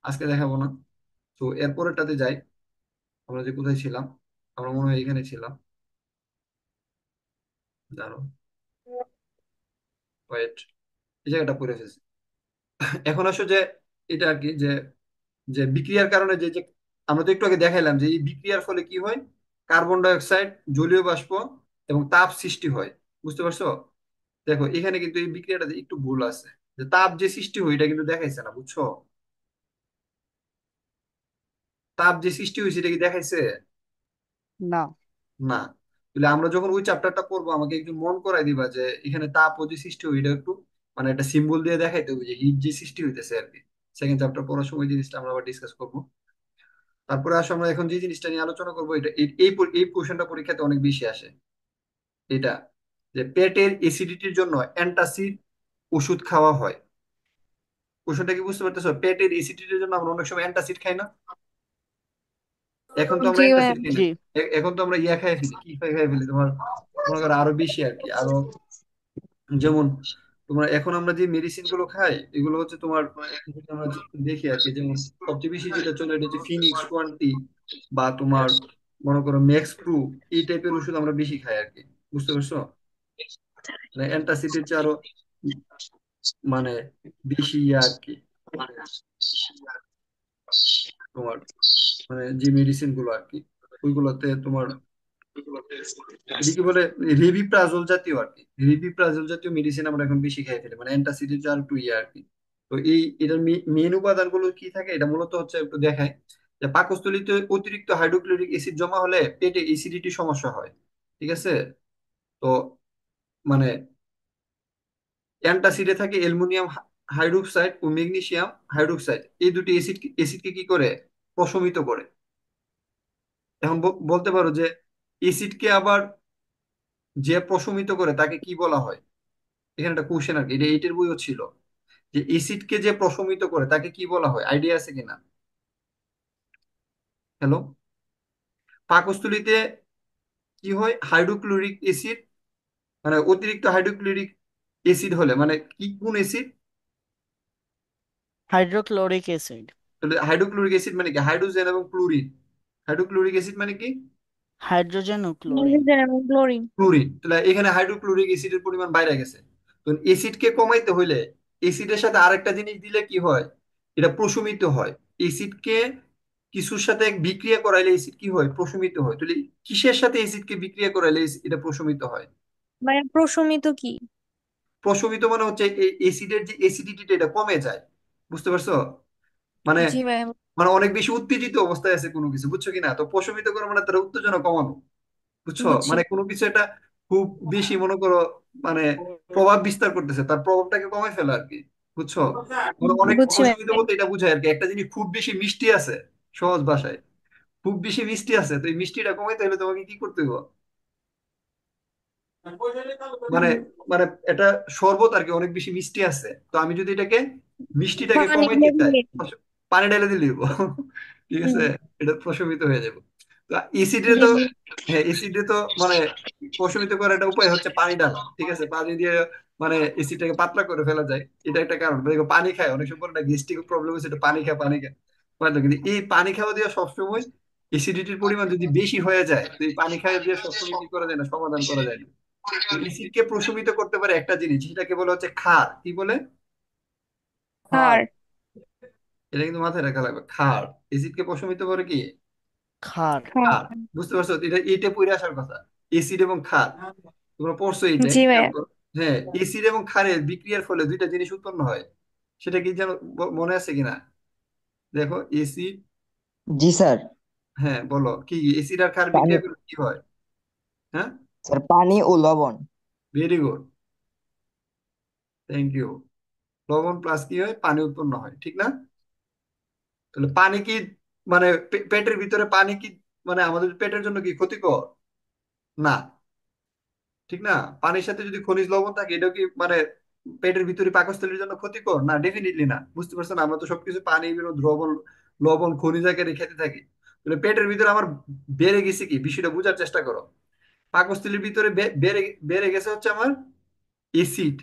আজকে দেখাবো না। তো এরপরেরটাতে যাই। আমরা যে কোথায় ছিলাম, আমরা মনে হয় এখানে ছিলাম, জানো, ওয়েট, এই জায়গাটা পড়ে ফেলছি। এখন আসো যে এটা আর কি, যে যে বিক্রিয়ার কারণে যে যে আমরা তো একটু আগে দেখাইলাম যে এই বিক্রিয়ার ফলে কি হয়, কার্বন ডাই অক্সাইড, জলীয় বাষ্প এবং তাপ সৃষ্টি হয়। বুঝতে পারছো? দেখো এখানে কিন্তু এই বিক্রিয়াটাতে একটু ভুল আছে, যে তাপ যে সৃষ্টি হয় এটা কিন্তু দেখাইছে না, বুঝছো? তাপ যে সৃষ্টি হয়েছে এটা কি দেখাইছে? না। না। তাহলে আমরা যখন ওই চ্যাপ্টারটা পড়বো আমাকে একটু মন করাই দিবা যে এখানে তাপ ও যে সৃষ্টি হয় এটা একটু মানে একটা সিম্বল দিয়ে দেখাইতে হবে যে হিট যে সৃষ্টি হইতেছে আর কি। সেকেন্ড চ্যাপ্টার পড়ার সময় এই জিনিসটা আমরা আবার ডিসকাস করবো। তারপরে আসো আমরা এখন যে জিনিসটা নিয়ে আলোচনা করবো, এটা এই কোশ্চেনটা পরীক্ষাতে অনেক বেশি আসে। এটা যে পেটের অ্যাসিডিটির জন্য অ্যান্টাসিড ওষুধ খাওয়া হয়। কোশ্চেনটা কি বুঝতে পারতেছো? পেটের অ্যাসিডিটির জন্য আমরা অনেক সময় অ্যান্টাসিড খাই না? এখন তো আমরা জি ভাইয়া। অ্যান্টাসিড খাই না। জি। এখন তো আমরা ইয়া খাই ফেলি, কি খাই ফেলি তোমার, মনে করো আরো বেশি আর কি, আরো যেমন তোমার এখন আমরা যে মেডিসিন গুলো খাই এগুলো হচ্ছে তোমার, যদি আমরা দেখি আর কি, যেমন সবচেয়ে বেশি যেটা চলে এটা হচ্ছে ফিনিক্স 20 বা তোমার মনে করো ম্যাক্স প্রু, এই টাইপের ওষুধ আমরা বেশি খাই আর কি। বুঝতে পারছো? মানে অ্যান্টাসিডের চেয়ে আরো মানে বেশি ইয়া আর কি, তোমার মানে যে মেডিসিন গুলো আর কি, ওইগুলোতে তোমার এদিকে বলে রেবিপ্রাজল জাতীয় আর কি, রেবিপ্রাজল জাতীয় মেডিসিন আমরা এখন বেশি খাই ফেলি, মানে অ্যান্টাসিডের আর একটু ইয়ে আর কি। তো এই এটার মেন উপাদান গুলো কি থাকে, এটা মূলত হচ্ছে একটু দেখায় যে পাকস্থলীতে অতিরিক্ত হাইড্রোক্লোরিক অ্যাসিড জমা হলে পেটে অ্যাসিডিটি সমস্যা হয়। ঠিক আছে? তো মানে অ্যান্টাসিডে থাকে অ্যালুমিনিয়াম হাইড্রোক্সাইড ও ম্যাগনেসিয়াম হাইড্রোক্সাইড, এই দুটি অ্যাসিডকে কি করে, প্রশমিত করে। এখন বলতে পারো যে অ্যাসিডকে আবার যে প্রশমিত করে তাকে কি বলা হয়? এখানে একটা কোশ্চেন আর কি, এটা এইটের বইও ছিল, যে এসিডকে যে প্রশমিত করে তাকে কি বলা হয়, আইডিয়া আছে কিনা? হ্যালো? পাকস্থলীতে কি হয়, হাইড্রোক্লোরিক অ্যাসিড মানে অতিরিক্ত হাইড্রোক্লোরিক অ্যাসিড হলে, মানে কি কোন acid? Hydrochloric acid. Hydrochloric acid মানে কি, হাইড্রোজেন এবং ক্লোরিন। হাইড্রোক্লোরিক অ্যাসিড মানে কি? হাইড্রোজেন ও ক্লোরিন। হাইড্রোজেন এবং ক্লোরিন। ক্লোরিন। তাহলে এখানে হাইড্রোক্লোরিক অ্যাসিডের পরিমাণ বাইরে গেছে। তো অ্যাসিডকে কমাইতে হইলে অ্যাসিডের সাথে আরেকটা জিনিস দিলে কি হয়, এটা প্রশমিত হয়। অ্যাসিডকে কিছুর সাথে বিক্রিয়া করাইলে অ্যাসিড কি হয়, প্রশমিত হয়। তাহলে কিসের সাথে অ্যাসিডকে বিক্রিয়া করাইলে এটা প্রশমিত হয়? মানে প্রশমিত কি? প্রশমিত মানে হচ্ছে এই অ্যাসিডের যে অ্যাসিডিটিটা এটা কমে যায়। বুঝতে পারছো? মানে জি ভাইয়া। মানে অনেক বেশি উত্তেজিত অবস্থায় আছে কোনো কিছু, বুঝছো কিনা? তো প্রশমিত করা মানে তার উত্তেজনা কমানো। বুঝছো? বুঝছি। মানে কোনো কিছু একটা খুব বেশি মনে করো মানে প্রভাব বিস্তার করতেছে, তার প্রভাবটাকে কমাই ফেলা আর কি। বুঝছো? মানে অনেক বুঝছি প্রশমিত ভাইয়া। বলতে এটা বোঝায় আর কি, একটা জিনিস খুব বেশি মিষ্টি আছে, সহজ ভাষায় খুব বেশি মিষ্টি আছে, তো এই মিষ্টিটা কমাইতে হলে তোমাকে কি করতে হবে, মানে মানে এটা শরবত আর কি, অনেক বেশি মিষ্টি আছে, তো আমি যদি এটাকে মিষ্টিটাকে পানি কমাইতে চাই, দিয়ে। পানি ঢেলে দিলে দিব। ঠিক হুম। আছে? এটা প্রশমিত হয়ে যাবে। তো এসিডে জি। তো, হ্যাঁ এসিডে তো মানে প্রশমিত করার একটা উপায় হচ্ছে পানি ঢালা। ঠিক আছে? পানি দিয়ে মানে এসিডটাকে পাতলা করে ফেলা যায়, এটা একটা কারণ। দেখো পানি খায় অনেক সময় না, গ্যাস্ট্রিক প্রবলেম হচ্ছে, এটা পানি খায়, পানি খায় পাতলা। কিন্তু এই পানি খাওয়া দিয়ে সবসময় এসিডিটির পরিমাণ যদি বেশি হয়ে যায়, তো এই পানি খাওয়া দিয়ে সবসময় কি করা যায় না, সমাধান করা যায় না। এসিডকে প্রশমিত করতে পারে একটা জিনিস, যেটাকে বলে হচ্ছে ক্ষার। কি বলে? আর এটা কিন্তু মাথায় রাখা লাগবে, ক্ষার। এসিডকে প্রশমিত করে কি, ক্ষার। হ্যাঁ। ক্ষার। বুঝতে পারছো? এটা এটা পড়ে আসার কথা, এসিড এবং ক্ষার। তোমরা পড়ছো এইটা, জি খেয়াল ভাইয়া। করো। হ্যাঁ, এসিড এবং ক্ষারের বিক্রিয়ার ফলে দুইটা জিনিস উৎপন্ন হয়, সেটা কি যেন মনে আছে কিনা? দেখো এসিড, জি স্যার। হ্যাঁ বলো কি, এসিড আর ক্ষার পানি। বিক্রিয়া করলে কি হয়? হ্যাঁ, স্যার পানি ও লবণ। Very good, thank you. লবণ প্লাস কি হয়, পানি উৎপন্ন হয়, ঠিক না? তাহলে পানি কি মানে পেটের ভিতরে পানি কি মানে আমাদের পেটের জন্য কি ক্ষতিকর? না, ঠিক না? পানির সাথে যদি খনিজ লবণ থাকে এটাও কি মানে পেটের ভিতরে পাকস্থলীর জন্য ক্ষতিকর? না, ডেফিনেটলি না। বুঝতে পারছো না? আমরা তো সবকিছু পানি বিভিন্ন দ্রবণ, লবণ, খনিজ আকারে খেতে থাকি। তাহলে পেটের ভিতরে আমার বেড়ে গেছে কি, বিষয়টা বোঝার চেষ্টা করো। পাকস্থলীর ভিতরে বেড়ে বেড়ে গেছে হচ্ছে আমার এসিড।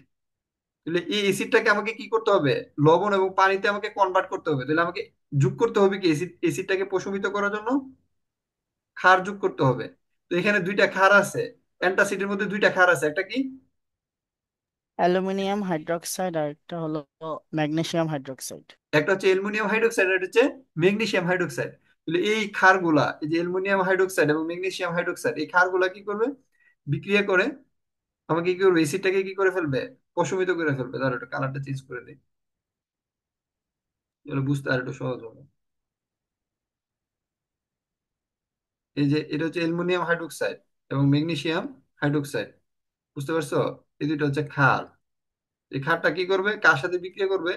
তাহলে এই এসিডটাকে আমাকে কি করতে হবে? লবণ এবং পানিতে আমাকে কনভার্ট করতে হবে। তাহলে আমাকে যোগ করতে হবে কি এসিডটাকে প্রশমিত করার জন্য ক্ষার যোগ করতে হবে। তো এখানে দুইটা ক্ষার আছে, অ্যান্টাসিডের মধ্যে দুইটা ক্ষার আছে, একটা কি? অ্যালুমিনিয়াম হাইড্রোক্সাইড আর একটা হলো ম্যাগনেসিয়াম হাইড্রোক্সাইড। একটা হচ্ছে অ্যালুমিনিয়াম হাইড্রোক্সাইড আর একটা হচ্ছে ম্যাগনেসিয়াম হাইড্রোক্সাইড। তাহলে এই ক্ষারগুলা, এই যে অ্যালুমিনিয়াম হাইড্রোক্সাইড এবং ম্যাগনেসিয়াম হাইড্রোক্সাইড, এই ক্ষারগুলা কি করবে? বিক্রিয়া করে আমাকে কি করবে? এসিডটাকে কি করে ফেলবে? প্রশমিত করে ফেলবে। তার একটু কালারটা চেঞ্জ করে দিই, তাহলে বুঝতে আর একটু সহজ হবে। এই যে এটা হচ্ছে অ্যালুমিনিয়াম হাইড্রোক্সাইড এবং ম্যাগনেসিয়াম হাইড্রোক্সাইড, বুঝতে পারছো? এই দুটো হচ্ছে ক্ষার। এই ক্ষারটা কি করবে, কার সাথে বিক্রিয়া করবে?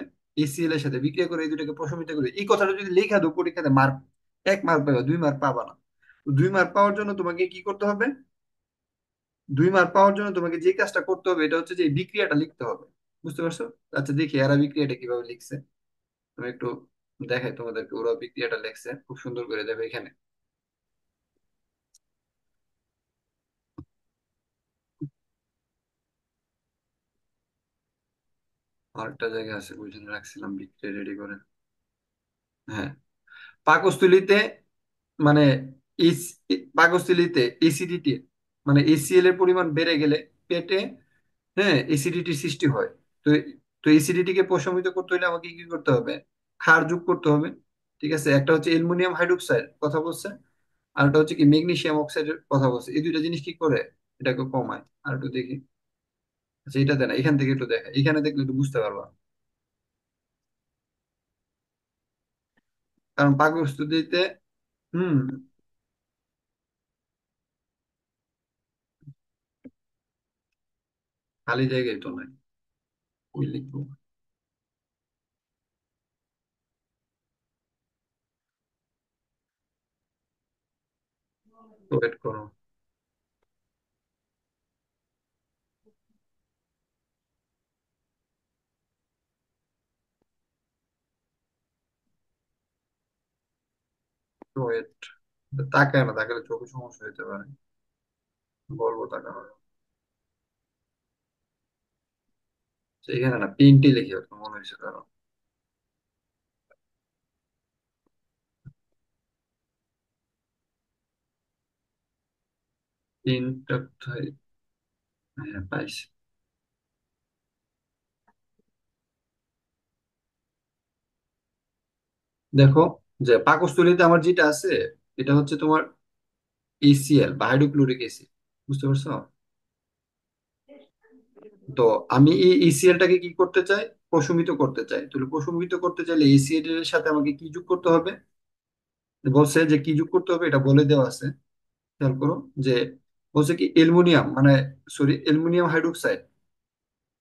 HCl এর সাথে বিক্রিয়া করে এই দুটাকে প্রশমিত করবে। এই কথাটা যদি লেখা দাও পরীক্ষাতে, মার্ক 1 মার্ক পাবে, 2 মার্ক পাবা না। তো 2 মার্ক পাওয়ার জন্য তোমাকে কি করতে হবে? 2 মার্ক পাওয়ার জন্য তোমাকে যে কাজটা করতে হবে এটা হচ্ছে যে এই বিক্রিয়াটা লিখতে হবে, বুঝতে পারছো? আচ্ছা দেখি এরা বিক্রিয়াটা কিভাবে লিখছে। আমি একটু দেখাই তোমাদেরকে, ওরা বিক্রিয়াটা লিখছে খুব সুন্দর করে। দেখো এখানে আরেকটা জায়গায় আছে, বুঝে রাখছিলাম বিক্রিয়া রেডি করে। হ্যাঁ, পাকস্থলীতে মানে পাকস্থলীতে এসিডিটি মানে HCl এর পরিমাণ বেড়ে গেলে পেটে, হ্যাঁ, এসিডিটির সৃষ্টি হয়। তো তো এসিডিটি কে প্রশমিত করতে হলে আমাকে কি করতে হবে? ক্ষার যোগ করতে হবে। ঠিক আছে, একটা হচ্ছে অ্যালুমিনিয়াম হাইড্রোক্সাইড কথা বলছে, আর একটা হচ্ছে কি ম্যাগনেসিয়াম অক্সাইডের কথা বলছে। এই দুইটা জিনিস কি করে এটাকে কমায়। আর একটু দেখি, আচ্ছা এটা দেয় না, এখান থেকে একটু দেখা, এখানে দেখলে একটু বুঝতে পারবা। কারণ পাকস্থলীতে, হুম, খালি জায়গায় তো নাই, ওই লিখবো। ওয়েট করো, ওয়েট। তাকায় না, তাকালে চোখে সমস্যা হতে পারে, বলবো তাকানো। এখানে না পিনটি লিখি হতো মনে হয়েছে কারণ পিনটা কোথায়? হ্যাঁ পাইছি। দেখো যে পাকস্থলীতে আমার যেটা আছে এটা হচ্ছে তোমার ACl বা হাইড্রোক্লোরিক অ্যাসিড, বুঝতে পারছো? তো আমি এই ACl টাকে কি করতে চাই? প্রশমিত করতে চাই। তাহলে প্রশমিত করতে চাইলে ACl এর সাথে আমাকে কি যোগ করতে হবে? বলছে যে কি যোগ করতে হবে এটা বলে দেওয়া আছে, খেয়াল করো। যে বলছে কি অ্যালুমিনিয়াম মানে, সরি, অ্যালুমিনিয়াম হাইড্রোক্সাইড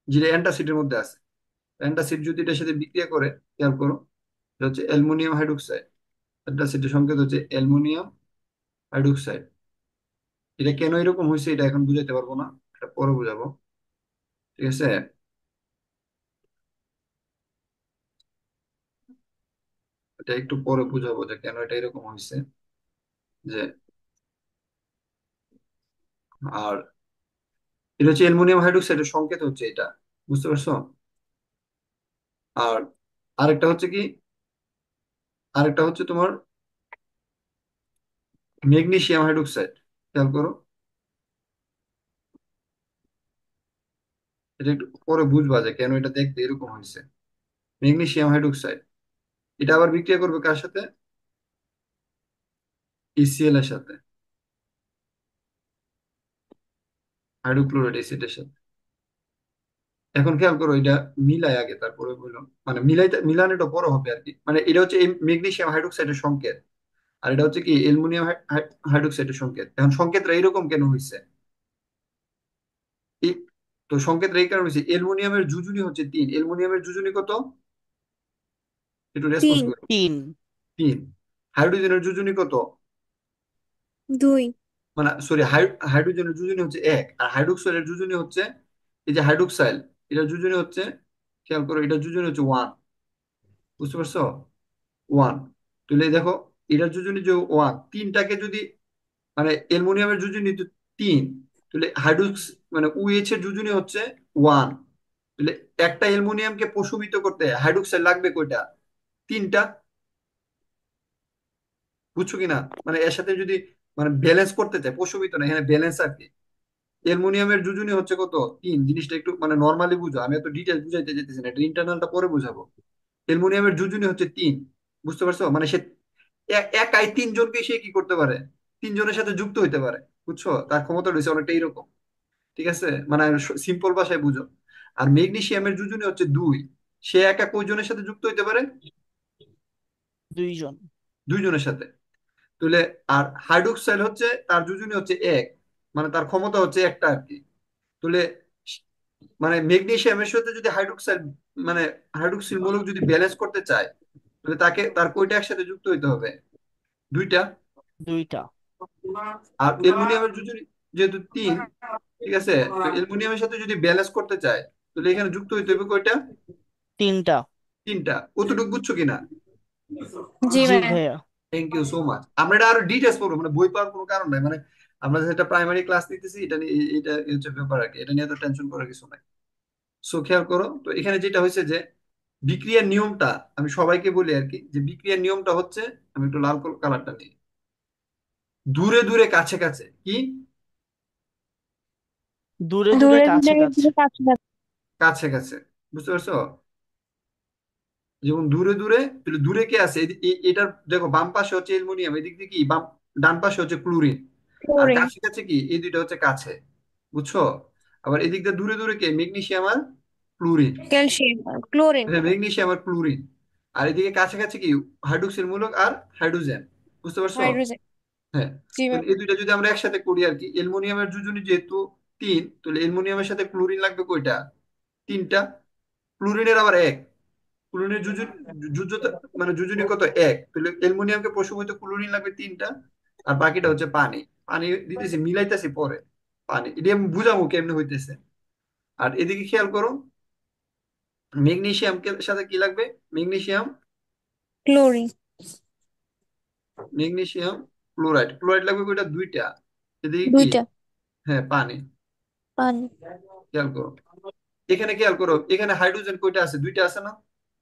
যেটা অ্যান্টাসিডের মধ্যে আছে, অ্যান্টাসিড যদি এটার সাথে বিক্রিয়া করে, খেয়াল করো, এটা হচ্ছে অ্যালুমিনিয়াম হাইড্রোক্সাইড। অ্যান্টাসিডের সংকেত হচ্ছে অ্যালুমিনিয়াম হাইড্রোক্সাইড। এটা কেন এরকম হয়েছে এটা এখন বুঝাইতে পারবো না, এটা পরে বুঝাবো। ঠিক আছে, এটা একটু পরে বুঝাবো যে কেন এটা এরকম হয়েছে। যে আর এটা হচ্ছে অ্যালুমিনিয়াম হাইড্রোক্সাইডের সংকেত হচ্ছে এটা, বুঝতে পারছো? আর আরেকটা হচ্ছে কি, আরেকটা হচ্ছে তোমার ম্যাগনেসিয়াম হাইড্রোক্সাইড, খেয়াল করো। এটা একটু পরে বুঝবা যে কেন এটা দেখতে এরকম হয়েছে। ম্যাগনেসিয়াম হাইড্রোক্সাইড এটা আবার বিক্রিয়া করবে কার সাথে? HCl এর সাথে, হাইড্রোক্লোরাইড অ্যাসিডের সাথে। এখন খেয়াল করো এটা মিলাই আগে তারপরে বললাম, মানে মিলাইতে মিলানোটা বড় হবে আর কি। মানে এটা হচ্ছে এই ম্যাগনেসিয়াম হাইড্রোক্সাইডের সংকেত, আর এটা হচ্ছে কি অ্যালুমিনিয়াম হাইড্রোক্সাইডের সংকেত। এখন সংকেতটা এরকম কেন হয়েছে? এই তো সংকেতটা এই কারণে হয়েছে, অ্যালুমিনিয়ামের যুজনী হচ্ছে 3। অ্যালুমিনিয়ামের যুজনী কত? একটু রেসপন্স তিন। করো। 3। 3। হাইড্রোজেনের যুজনী কত? দুই। মানে সরি, হাইড্রোজেনের যুজনী হচ্ছে 1, আর হাইড্রোক্সাইডের যুজনী হচ্ছে, এই যে হাইড্রোক্সাইল, এটার যুজনী হচ্ছে, খেয়াল করো, এটার যুজনী হচ্ছে 1, বুঝতে পারছো? 1। তাহলে দেখো এটার যোজনী যে 1, তিনটাকে যদি, মানে অ্যালুমিনিয়ামের যোজনী তো তিন। তাহলে হাইড্রোক্স মানে UH এর যোজনী হচ্ছে ওয়ান। তাহলে একটা অ্যালুমিনিয়ামকে প্রশমিত করতে হাইড্রোক্সাইড লাগবে কয়টা? তিনটা। বুঝছো কিনা? মানে এর সাথে যদি মানে ব্যালেন্স করতে চাই, প্রশমিত না, এখানে ব্যালেন্স আর কি। অ্যালুমিনিয়ামের যোজনী হচ্ছে কত? তিন। জিনিসটা একটু মানে নর্মালি বুঝো, আমি এত ডিটেলস বুঝাইতে যেতেছি না, এটা ইন্টারনালটা পরে বুঝাবো। অ্যালুমিনিয়ামের যোজনী হচ্ছে তিন। বুঝতে পারছো? মানে সে একাই তিনজনকে সে কি করতে পারে, তিনজনের সাথে যুক্ত হইতে পারে। বুঝছো? তার ক্ষমতা রয়েছে অনেকটা এইরকম। ঠিক আছে, মানে সিম্পল ভাষায় বুঝো। আর ম্যাগনেসিয়ামের যোজনী হচ্ছে দুই। সে একা কয়জনের সাথে যুক্ত হইতে পারে? দুইজন। দুইজনের সাথে। তাহলে আর হাইড্রোক্সাইড হচ্ছে তার যোজনী হচ্ছে এক, মানে তার ক্ষমতা হচ্ছে একটা আর কি। তাহলে মানে ম্যাগনেসিয়ামের সাথে যদি হাইড্রোক্সাইড মানে হাইড্রোক্সিল মূলক যদি ব্যালেন্স করতে চায়, তাহলে তাকে তার কয়টা একসাথে যুক্ত হইতে হবে? দুইটা। দুইটা। আর অ্যালুমিনিয়ামের যোজনী যেহেতু তিন, ঠিক আছে, তো অ্যালুমিনিয়ামের সাথে যদি ব্যালেন্স করতে চায়, তাহলে এখানে যুক্ত হইতে হবে কয়টা? তিনটা। তিনটা। কতটুকু বুঝছো কিনা? জি জি ভাইয়া। ভাইয়া। Thank you so much. আমরা এটা আরো ডিটেলস পড়বো, মানে বই পাওয়ার কোনো কারণ নাই। মানে আমরা যেটা প্রাইমারি ক্লাস নিতেছি এটা নিয়ে, এটা হচ্ছে ব্যাপার আর কি, এটা নিয়ে তো টেনশন করার কিছু নাই। সো খেয়াল করো তো, এখানে যেটা হয়েছে যে বিক্রিয়ার নিয়মটা আমি সবাইকে বলি আর কি, যে বিক্রিয়ার নিয়মটা হচ্ছে, আমি একটু লাল কালারটা নিই, দূরে দূরে কাছে কাছে কি, দূরে দূরে দূরে কাছে দূরে কাছে। দূরে কাছে কাছে। কাছে কাছে। বুঝতে পারছো? যেমন দূরে দূরে, তাহলে দূরে কে আছে? এটার দেখো বাম পাশে হচ্ছে অ্যালুমিনিয়াম, এদিক দিয়ে কি বাম, ডান পাশে হচ্ছে ক্লোরিন। আর ক্লোরিন। কাছে কাছে কি, এই দুইটা হচ্ছে কাছে। বুঝছো? আবার এদিক দিয়ে দূরে দূরে কে, ম্যাগনেসিয়াম আর ক্লোরিন। ক্যালসিয়াম। ক্লোরিন। হ্যাঁ, ম্যাগনেসিয়াম আর ক্লোরিন। আর এদিকে কাছে কাছে কি, হাইড্রোক্সিল মূলক আর হাইড্রোজেন। বুঝতে পারছো? হাইড্রোজেন। হ্যাঁ। জি তো ভাই। এই দুইটা যদি আমরা একসাথে করি আর কি, অ্যালুমিনিয়ামের যোজনী যেহেতু তিন, তাহলে অ্যালুমিনিয়ামের সাথে ক্লোরিন লাগবে কয়টা? তিনটা। ক্লোরিনের আবার এক। ক্লোরিনের যোজ্যতা মানে যোজনী কত? এক। তাহলে অ্যালুমিনিয়ামকে প্রশমিত ক্লোরিন লাগবে তিনটা। আর বাকিটা হচ্ছে পানি। পানি দিতেছি, মিলাইতেছি পরে। পানি এটা আমি বুঝাবো কেমনে হইতেছে। আর এদিকে খেয়াল করো, ম্যাগনেসিয়াম সাথে কি লাগবে? Magnesium, chlorine. Magnesium chloride. Chloride লাগবে কয়টা? দুইটা। এদিকে কি? দুইটা। হ্যাঁ, পানি। পানি। খেয়াল করো, এখানে খেয়াল করো, এখানে হাইড্রোজেন কয়টা আছে? দুইটা আছে না?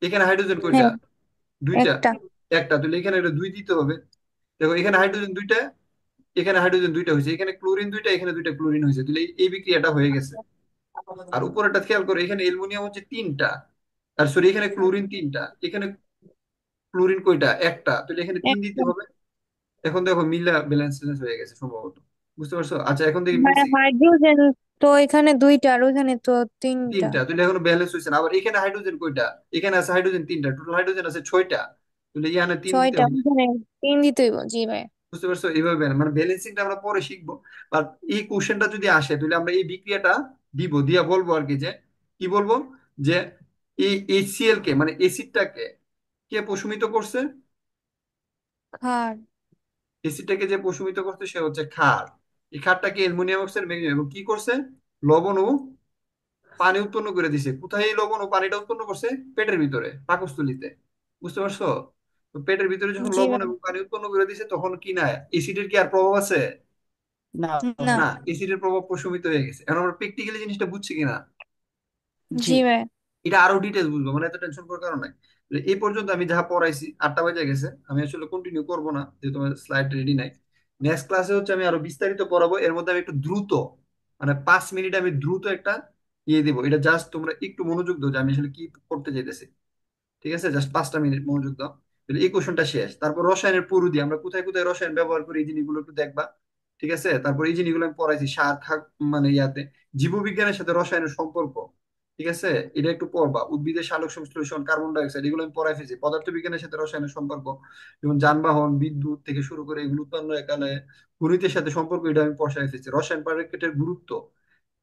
এখানে হাইড্রোজেন কয়টা? হ্যাঁ। দুইটা। একটা। একটা। তাহলে এখানে এটা দুই দিতে হবে। দেখো এখানে হাইড্রোজেন দুইটা, এখানে হাইড্রোজেন দুইটা হয়েছে, এখানে ক্লোরিন দুইটা, এখানে দুইটা ক্লোরিন হয়েছে, তাহলে এই বিক্রিয়াটা হয়ে গেছে। আর উপরেরটা খেয়াল করো, এখানে অ্যালুমিনিয়াম হচ্ছে তিনটা, আর সরি এখানে ক্লোরিন তিনটা, এখানে ক্লোরিন কয়টা? একটা। তাহলে এখানে তিন দিতে একটা। হবে। এখন দেখো মিলা ব্যালেন্স হয়ে গেছে সম্ভবত। বুঝতে পারছো? আচ্ছা এখন দেখি মানে মিলছে কিনা। হাইড্রোজেন তো এখানে দুইটা আর ওইখানে তো তিনটা। তিনটা। তাহলে এখনো ব্যালেন্স হয়েছে না। আবার এখানে হাইড্রোজেন কয়টা? এখানে আছে হাইড্রোজেন তিনটা, টোটাল হাইড্রোজেন আছে ছয়টা। তাহলে এখানে তিন দিতে ছয়টা হবে। ওইখানে তিন দিতেই জি ভাই। বুঝতে পারছো? এইভাবে মানে ব্যালেন্সিংটা আমরা পরে শিখবো। আর এই কোশ্চেনটা যদি আসে, তাহলে আমরা এই বিক্রিয়াটা দিব, দিয়া বলবো আর কি, যে কি বলবো, যে এই HCl কে মানে অ্যাসিডটাকে কে প্রশমিত করছে? ক্ষার। অ্যাসিডটাকে যে প্রশমিত করছে সে হচ্ছে ক্ষার। এই ক্ষারটাকে অ্যালুমিনিয়াম অক্সাইড, ম্যাগনেসিয়াম, এবং কি করছে? লবণ ও পানি উৎপন্ন করে দিছে। কোথায় এই লবণ ও পানিটা উৎপন্ন করছে? পেটের ভিতরে, পাকস্থলীতে। বুঝতে পারছো? তো পেটের ভিতরে যখন জি লবণ ভাই। এবং পানি উৎপন্ন করে দিছে, তখন কি না অ্যাসিডের কি আর প্রভাব আছে? না না। না, ভাইয়া। এসিডের প্রভাব প্রশমিত হয়ে গেছে। এখন আমরা প্র্যাকটিক্যালি জিনিসটা বুঝছি কিনা, জি। জি ভাই। এটা আরো ডিটেলস বুঝবো, মানে এত টেনশন করার কারণ নাই। তো এই পর্যন্ত আমি যা পড়াইছি, 8টা বাজে গেছে, আমি আসলে কন্টিনিউ করবো না যেহেতু তোমার স্লাইড রেডি নাই। নেক্সট ক্লাসে হচ্ছে আমি আরো বিস্তারিত পড়াবো, এর মধ্যে আমি একটু দ্রুত, মানে 5 মিনিট আমি দ্রুত একটা ইয়ে দিব। এটা জাস্ট তোমরা একটু মনোযোগ দাও যে আমি আসলে কি করতে চাইতেছি। ঠিক আছে, জাস্ট 5টা মিনিট মনোযোগ দাও। তাহলে এই কোশ্চেনটা শেষ। তারপর রসায়নের পরিধি, আমরা কোথায় কোথায় রসায়ন ব্যবহার করি এই জিনিসগুলো একটু দেখবা। ঠিক আছে, তারপর এই জিনিসগুলো আমি পড়াইছি সার খাক মানে ইয়াতে, জীববিজ্ঞানের সাথে রসায়নের সম্পর্ক। ঠিক আছে, এটা একটু পড়বা। উদ্ভিদের সালোক সংশ্লেষণ, কার্বন ডাই অক্সাইড, এগুলো আমি পড়াই ফেলছি। পদার্থবিজ্ঞানের সাথে রসায়নের সম্পর্ক, যেমন যানবাহন, বিদ্যুৎ থেকে শুরু করে এগুলো উৎপন্নকালে গণিতের সাথে সম্পর্ক, এটা আমি পড়াই ফেলছি। রসায়ন পারিক্ষেটের গুরুত্ব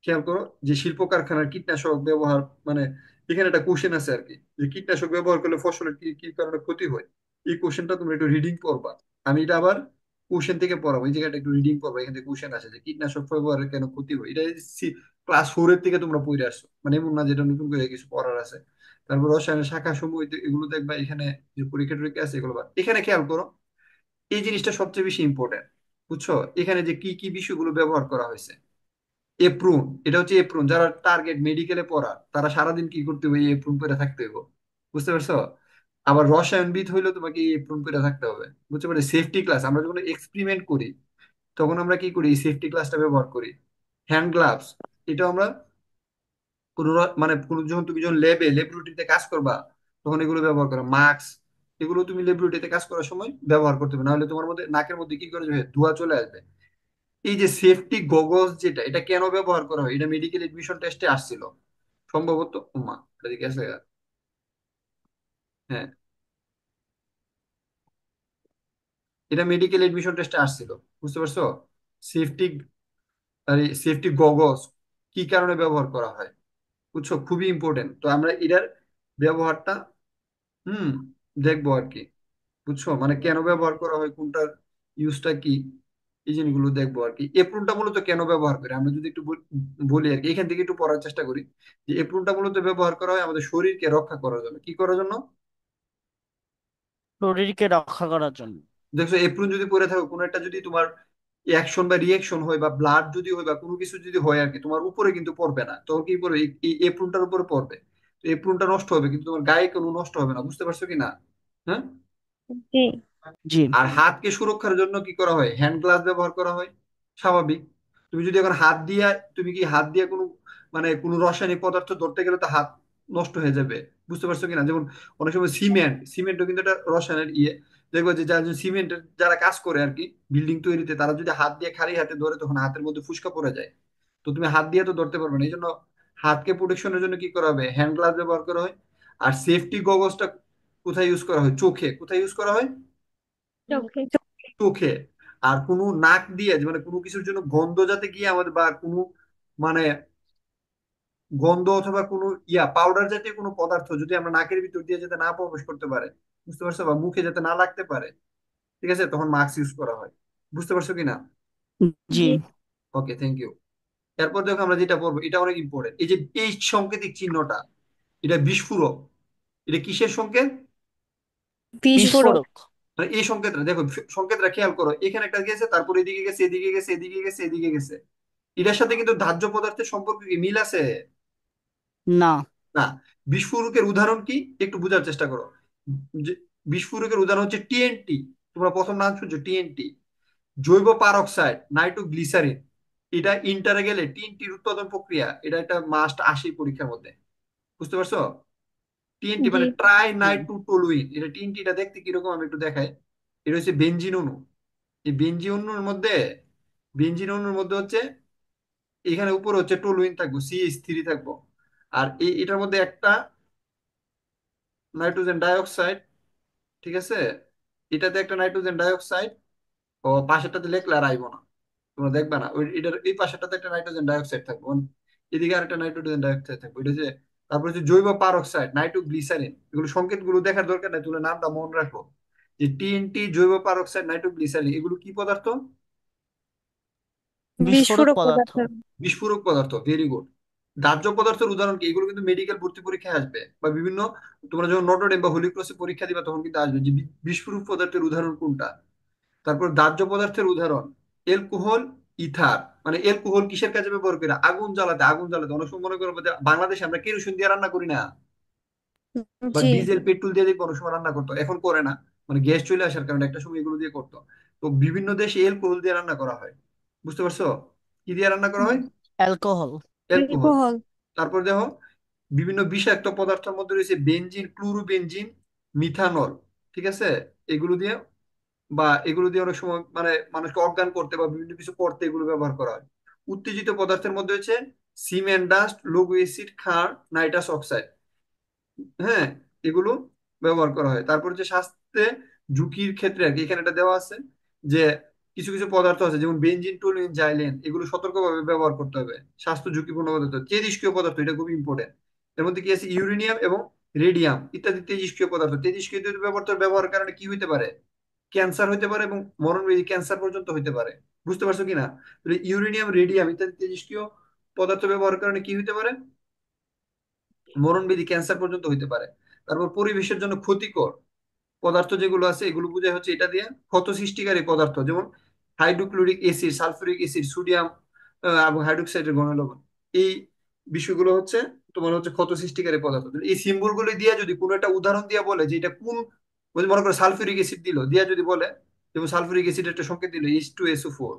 খেয়াল করো, যে শিল্প কারখানার কীটনাশক ব্যবহার, মানে এখানে একটা কোশ্চেন আছে আর কি, যে কীটনাশক ব্যবহার করলে ফসলের কি কি কারণে ক্ষতি হয়। এই কোশ্চেনটা তুমি একটু রিডিং করবা। আমি এটা আবার কোশ্চেন থেকে পড়াবো, এই জায়গাটা একটু রিডিং করবা, এখান থেকে কোশ্চেন আছে যে কীটনাশক ব্যবহারের কেন ক্ষতি হয়। এটা ক্লাস 4 থেকে তোমরা পড়ে আসছো, মানে এমন না যেটা নতুন করে কিছু পড়ার আছে। তারপর রসায়নের শাখা সমূহ এগুলো দেখবা, এখানে যে পরীক্ষা টরীক্ষা আছে এগুলো এখানে খেয়াল করো। এই জিনিসটা সবচেয়ে বেশি ইম্পর্টেন্ট। বুঝছো? এখানে যে কি কি বিষয়গুলো ব্যবহার করা হয়েছে। এপ্রুন, এটা হচ্ছে এপ্রুন, যারা টার্গেট মেডিকেলে পড়া তারা সারাদিন কি করতে হবে, এপ্রুন পরে থাকতে হবে। বুঝতে পারছো? আবার রসায়নবিদ হইলেও তোমাকে এই এপ্রুন পরে থাকতে হবে। বুঝতে পারছো? সেফটি ক্লাস, আমরা যখন এক্সপেরিমেন্ট করি তখন আমরা কি করি, এই সেফটি ক্লাসটা ব্যবহার করি। হ্যান্ড গ্লাভস, এটা আমরা মানে কোনো যখন তুমি যখন ল্যাবরেটরিতে কাজ করবা তখন এগুলো ব্যবহার করো। মাস্ক, এগুলো তুমি ল্যাবরেটরিতে কাজ করার সময় ব্যবহার করতে হবে, নাহলে তোমার মধ্যে নাকের মধ্যে কি করে যাবে, ধোঁয়া চলে আসবে। এই যে সেফটি গগলস যেটা, এটা কেন ব্যবহার করা হয়, এটা মেডিকেল এডমিশন টেস্টে আসছিল সম্ভবত। উমা, এটা কি আছে? হ্যাঁ, এটা মেডিকেল এডমিশন টেস্টে আসছিল। বুঝতে পারছো? সেফটি, আরে সেফটি গগলস কি কারণে ব্যবহার করা হয়, বুঝছো? খুবই ইম্পর্টেন্ট। তো আমরা এটার ব্যবহারটা হুম দেখবো আর কি। বুঝছো? মানে কেন ব্যবহার করা হয়, কোনটার ইউজটা কি, এই জিনিসগুলো দেখবো আর কি। এপ্রনটা মূলত কেন ব্যবহার করি আমরা যদি একটু বলি আর কি, এখান থেকে একটু পড়ার চেষ্টা করি। যে এপ্রনটা মূলত ব্যবহার করা হয় আমাদের শরীরকে রক্ষা করার জন্য। কি করার জন্য? শরীরকে রক্ষা করার জন্য। দেখছো, এপ্রন যদি পরে থাকো, কোনো একটা যদি তোমার অ্যাকশন বা রিয়েকশন হয় বা ব্লাড যদি হয় বা কোনো কিছু যদি হয় আর কি, তোমার উপরে কিন্তু পড়বে না, তখন কি পড়বে, এই এপ্রনটার উপরে পড়বে। তো এপ্রনটা নষ্ট হবে কিন্তু তোমার গায়ে কোনো নষ্ট হবে না। বুঝতে পারছো কি না? হ্যাঁ। জি। জি। আর হাতকে সুরক্ষার জন্য কি করা হয়, হ্যান্ড গ্লাভস ব্যবহার করা হয়। স্বাভাবিক। তুমি যদি এখন হাত দিয়ে, তুমি কি হাত দিয়ে কোনো মানে কোনো রাসায়নিক পদার্থ ধরতে গেলে তো হাত নষ্ট হয়ে যাবে। বুঝতে পারছো কিনা? যেমন অনেক সময় সিমেন্টও কিন্তু একটা রসায়নের দেখবো যে যারা সিমেন্টের যারা কাজ করে আর কি, বিল্ডিং তৈরিতে, তারা যদি হাত দিয়ে খালি হাতে ধরে তখন হাতের মধ্যে ফুসকা পড়ে যায়। তো তুমি হাত দিয়ে তো ধরতে পারবে না, এই জন্য হাতকে প্রোটেকশনের জন্য কি করা হবে, হ্যান্ড গ্লাভস ব্যবহার করা হয়। আর সেফটি গগলসটা কোথায় ইউজ করা হয়, চোখে। কোথায় ইউজ করা হয়? চোখে। চোখে। আর কোনো নাক দিয়ে, মানে কোনো কিছুর জন্য গন্ধ যাতে গিয়ে আমাদের, বা কোনো মানে গন্ধ অথবা কোনো পাউডার জাতীয় কোনো পদার্থ যদি আমরা নাকের ভিতর দিয়ে যাতে না প্রবেশ করতে পারে, বুঝতে পারছো, বা মুখে যাতে না লাগতে পারে, ঠিক আছে, তখন মাস্ক ইউজ করা হয়। বুঝতে পারছো কিনা? জি। জি। ওকে, থ্যাংক ইউ। এরপর দেখো আমরা যেটা পড়বো, এটা অনেক ইম্পর্টেন্ট। এই যে এই সাংকেতিক চিহ্নটা, এটা বিস্ফোরক। এটা কিসের সংকেত? বিস্ফোরক। বিস্ফোরক। মানে এই সংকেতটা দেখো, সংকেতটা খেয়াল করো, এখানে একটা গেছে, তারপর এদিকে গেছে, এদিকে গেছে, এদিকে গেছে, এদিকে গেছে। এটার সাথে কিন্তু দাহ্য পদার্থের সম্পর্ক কি মিল আছে? না। না। বিস্ফোরকের উদাহরণ কি, একটু বোঝার চেষ্টা করো। যে বিস্ফোরকের উদাহরণ হচ্ছে টিএনটি। তোমরা প্রথম নাম শুনছো, টিএনটি, জৈব পারক্সাইড, নাইট্রোগ্লিসারিন। এটা ইন্টারে গেলে টিএনটির উৎপাদন প্রক্রিয়া, এটা একটা মাস্ট আসে পরীক্ষার মধ্যে। বুঝতে পারছো? টিএনটি জি। মানে ট্রাই জি। নাইট্রোটoluene। এটা টিএনটিটা দেখতে কিরকম আমি একটু দেখাই। এটা হচ্ছে বেনজিন অণু। এই বেনজিন অণুর মধ্যে হচ্ছে, এখানে উপরে হচ্ছে টলুইন থাকবো, CH3 থাকবো। আর এটার মধ্যে একটা নাইট্রোজেন ডাইঅক্সাইড, ঠিক আছে, এটাতে একটা নাইট্রোজেন ডাইঅক্সাইড। ও পাশেরটাতে লিখলে আর আইবো না, তোমরা দেখবা না, ওই এটার এই পাশেরটাতে একটা নাইট্রোজেন ডাইঅক্সাইড থাকবো, এদিকে আরেকটা নাইট্রোজেন ডাইঅক্সাইড থাকবো। এটা হচ্ছে, তারপর হচ্ছে জৈব পারক্সাইড, নাইট্রোগ্লিসারিন। এগুলো সংকেত গুলো দেখার দরকার নাই, তুমি নামটা মনে রাখো। যে টিএনটি, জৈব পারক্সাইড, নাইট্রোগ্লিসারিন, এগুলো কি পদার্থ? বিস্ফোরক বিস্ফোরক পদার্থ। পদার্থ। বিস্ফোরক পদার্থ, ভেরি গুড। দাহ্য পদার্থের উদাহরণ কি, এগুলো কিন্তু মেডিকেল ভর্তি পরীক্ষায় আসবে, বা বিভিন্ন, তোমরা যখন নটরডেম বা হোলি ক্রসে পরীক্ষা দিবা তখন কিন্তু আসবে যে বিস্ফোরক পদার্থের উদাহরণ কোনটা। তারপর দাহ্য পদার্থের উদাহরণ, এলকোহল, ইথার। মানে এলকোহল কিসের কাজে ব্যবহার করি, আগুন জ্বালাতে। আগুন জ্বালাতে অনেক সময় মনে করবো যে বাংলাদেশে আমরা কেরোসিন দিয়ে রান্না করি না, বা জি। ডিজেল পেট্রোল দিয়ে দিয়ে কোনো সময় রান্না করতো, এখন করে না। মানে গ্যাস চলে আসার কারণে একটা সময় এগুলো দিয়ে করতো। তো বিভিন্ন দেশে এলকোহল দিয়ে রান্না করা হয়। বুঝতে পারছো? কি দিয়ে রান্না করা হয়? অ্যালকোহল। অ্যালকোহল। অ্যালকোহল। তারপর দেখো, বিভিন্ন বিষাক্ত পদার্থের মধ্যে রয়েছে বেনজিন, ক্লোরোবেনজিন, মিথানল, ঠিক আছে, এগুলো দিয়ে, বা এগুলো দিয়ে অনেক সময় মানে মানুষকে অজ্ঞান করতে বা বিভিন্ন কিছু করতে এগুলো ব্যবহার করা হয়। উত্তেজিত পদার্থের মধ্যে হচ্ছে সিমেন্ট ডাস্ট, লঘু অ্যাসিড, ক্ষার, নাইট্রাস অক্সাইড। হ্যাঁ, এগুলো ব্যবহার করা হয়। তারপর যে স্বাস্থ্যে ঝুঁকির ক্ষেত্রে আর কি, এখানে এটা দেওয়া আছে যে কিছু কিছু পদার্থ আছে যেমন বেনজিন, টলুইন, জাইলেন, এগুলো সতর্কভাবে ব্যবহার করতে হবে। স্বাস্থ্য ঝুঁকিপূর্ণ পদার্থ, তেজস্ক্রিয় পদার্থ, এটা খুব ইম্পর্টেন্ট। এর মধ্যে কি আছে, ইউরেনিয়াম এবং রেডিয়াম ইত্যাদি তেজস্ক্রিয় পদার্থ। তেজস্ক্রিয় ব্যবহারের কারণে কি হইতে পারে, ক্যান্সার হইতে পারে, এবং মরণবেদী ক্যান্সার পর্যন্ত হইতে পারে। বুঝতে পারছো কিনা? তাহলে ইউরেনিয়াম, রেডিয়াম ইত্যাদি তেজস্ক্রিয় পদার্থ ব্যবহারের কারণে কি হইতে পারে, মরণবেদী ক্যান্সার পর্যন্ত হইতে পারে। তারপর পরিবেশের জন্য ক্ষতিকর পদার্থ যেগুলো আছে, এগুলো বোঝায় হচ্ছে এটা দিয়ে ক্ষত সৃষ্টিকারী পদার্থ, যেমন hydrochloric acid, sulphuric acid, sodium এবং হাইড্রোক্সাইডের ঘন লবণ। এই বিষয়গুলো হচ্ছে তোমার হচ্ছে ক্ষত সৃষ্টিকারী পদার্থ। এই সিম্বল গুলো দিয়ে যদি কোনো একটা উদাহরণ দিয়ে বলে যে এটা কোন, যদি মনে করো সালফিউরিক অ্যাসিড দিল, দিয়া যদি বলে, যেমন সালফিউরিক অ্যাসিড একটা সংকেত দিল H2SO4,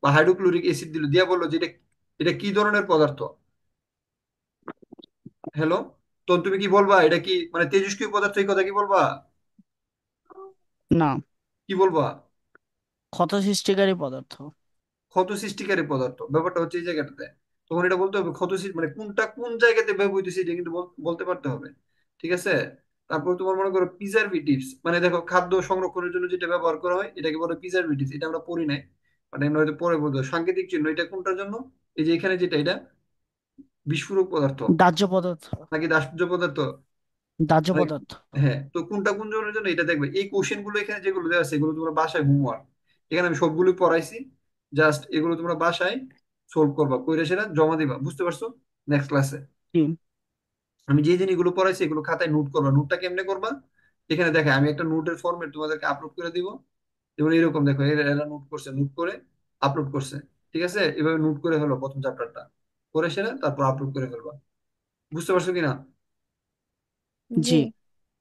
বা হাইড্রোক্লোরিক অ্যাসিড দিল দিয়া বললো যে এটা এটা কি ধরনের পদার্থ। হ্যালো, তো তুমি কি বলবা এটা কি মানে তেজস্ক্রিয় পদার্থ, এই কথা কি বলবা? না, কি বলবা? ক্ষত সৃষ্টিকারী পদার্থ। ক্ষত সৃষ্টিকারী পদার্থ, ব্যাপারটা হচ্ছে এই জায়গাটাতে। তখন এটা বলতে হবে মানে কোনটা কোন জায়গাতে ব্যবহৃত হচ্ছে এটা কিন্তু বলতে পারতে হবে। ঠিক আছে। তারপর তোমার মনে করো প্রিজারভেটিভস, মানে দেখো খাদ্য সংরক্ষণের জন্য যেটা ব্যবহার করা হয় এটাকে বলে প্রিজারভেটিভস। এটা আমরা পড়ি নাই, মানে আমরা হয়তো পরে বলবো। সাংকেতিক চিহ্ন এটা কোনটার জন্য? এই যে এখানে যেটা, এটা বিস্ফোরক পদার্থ দাহ্য পদার্থ। নাকি দাহ্য পদার্থ? দাহ্য মানে পদার্থ। হ্যাঁ, তো কোনটা কোন জনের জন্য এটা দেখবে। এই কোশ্চেন গুলো এখানে যেগুলো দেওয়া আছে এগুলো তোমরা বাসায় হোমওয়ার্ক, এখানে আমি সবগুলো পড়াইছি, জাস্ট এগুলো তোমরা বাসায় সলভ করবা, কইরা সেটা জমা দিবা। বুঝতে পারছো? নেক্সট ক্লাসে জি। আমি যে জিনিসগুলো পড়াইছি এগুলো খাতায় নোট করবা। নোটটা কেমনে করবা? এখানে দেখে আমি একটা নোটের ফরম্যাট তোমাদেরকে আপলোড করে দিব। যেমন এরকম দেখো, এরা এরা নোট করছে, নোট করে আপলোড করছে। ঠিক আছে, এভাবে নোট করে ফেলো প্রথম চ্যাপ্টারটা, করে সেটা তারপর আপলোড করে ফেলবা। বুঝতে পারছো কিনা? জি। জি।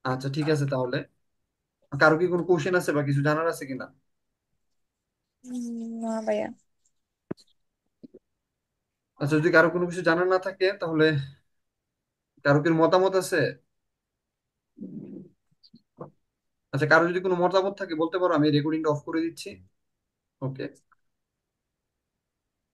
আচ্ছা ঠিক আছে তাহলে। কারো কি কোনো কোশ্চেন আছে বা কিছু জানার আছে কিনা? না ভাইয়া। আচ্ছা, যদি কারো কোনো কিছু জানার না থাকে তাহলে, কারো কি মতামত আছে? আচ্ছা, কারো যদি কোনো মতামত থাকে বলতে পারো, আমি রেকর্ডিংটা অফ করে দিচ্ছি। ওকে।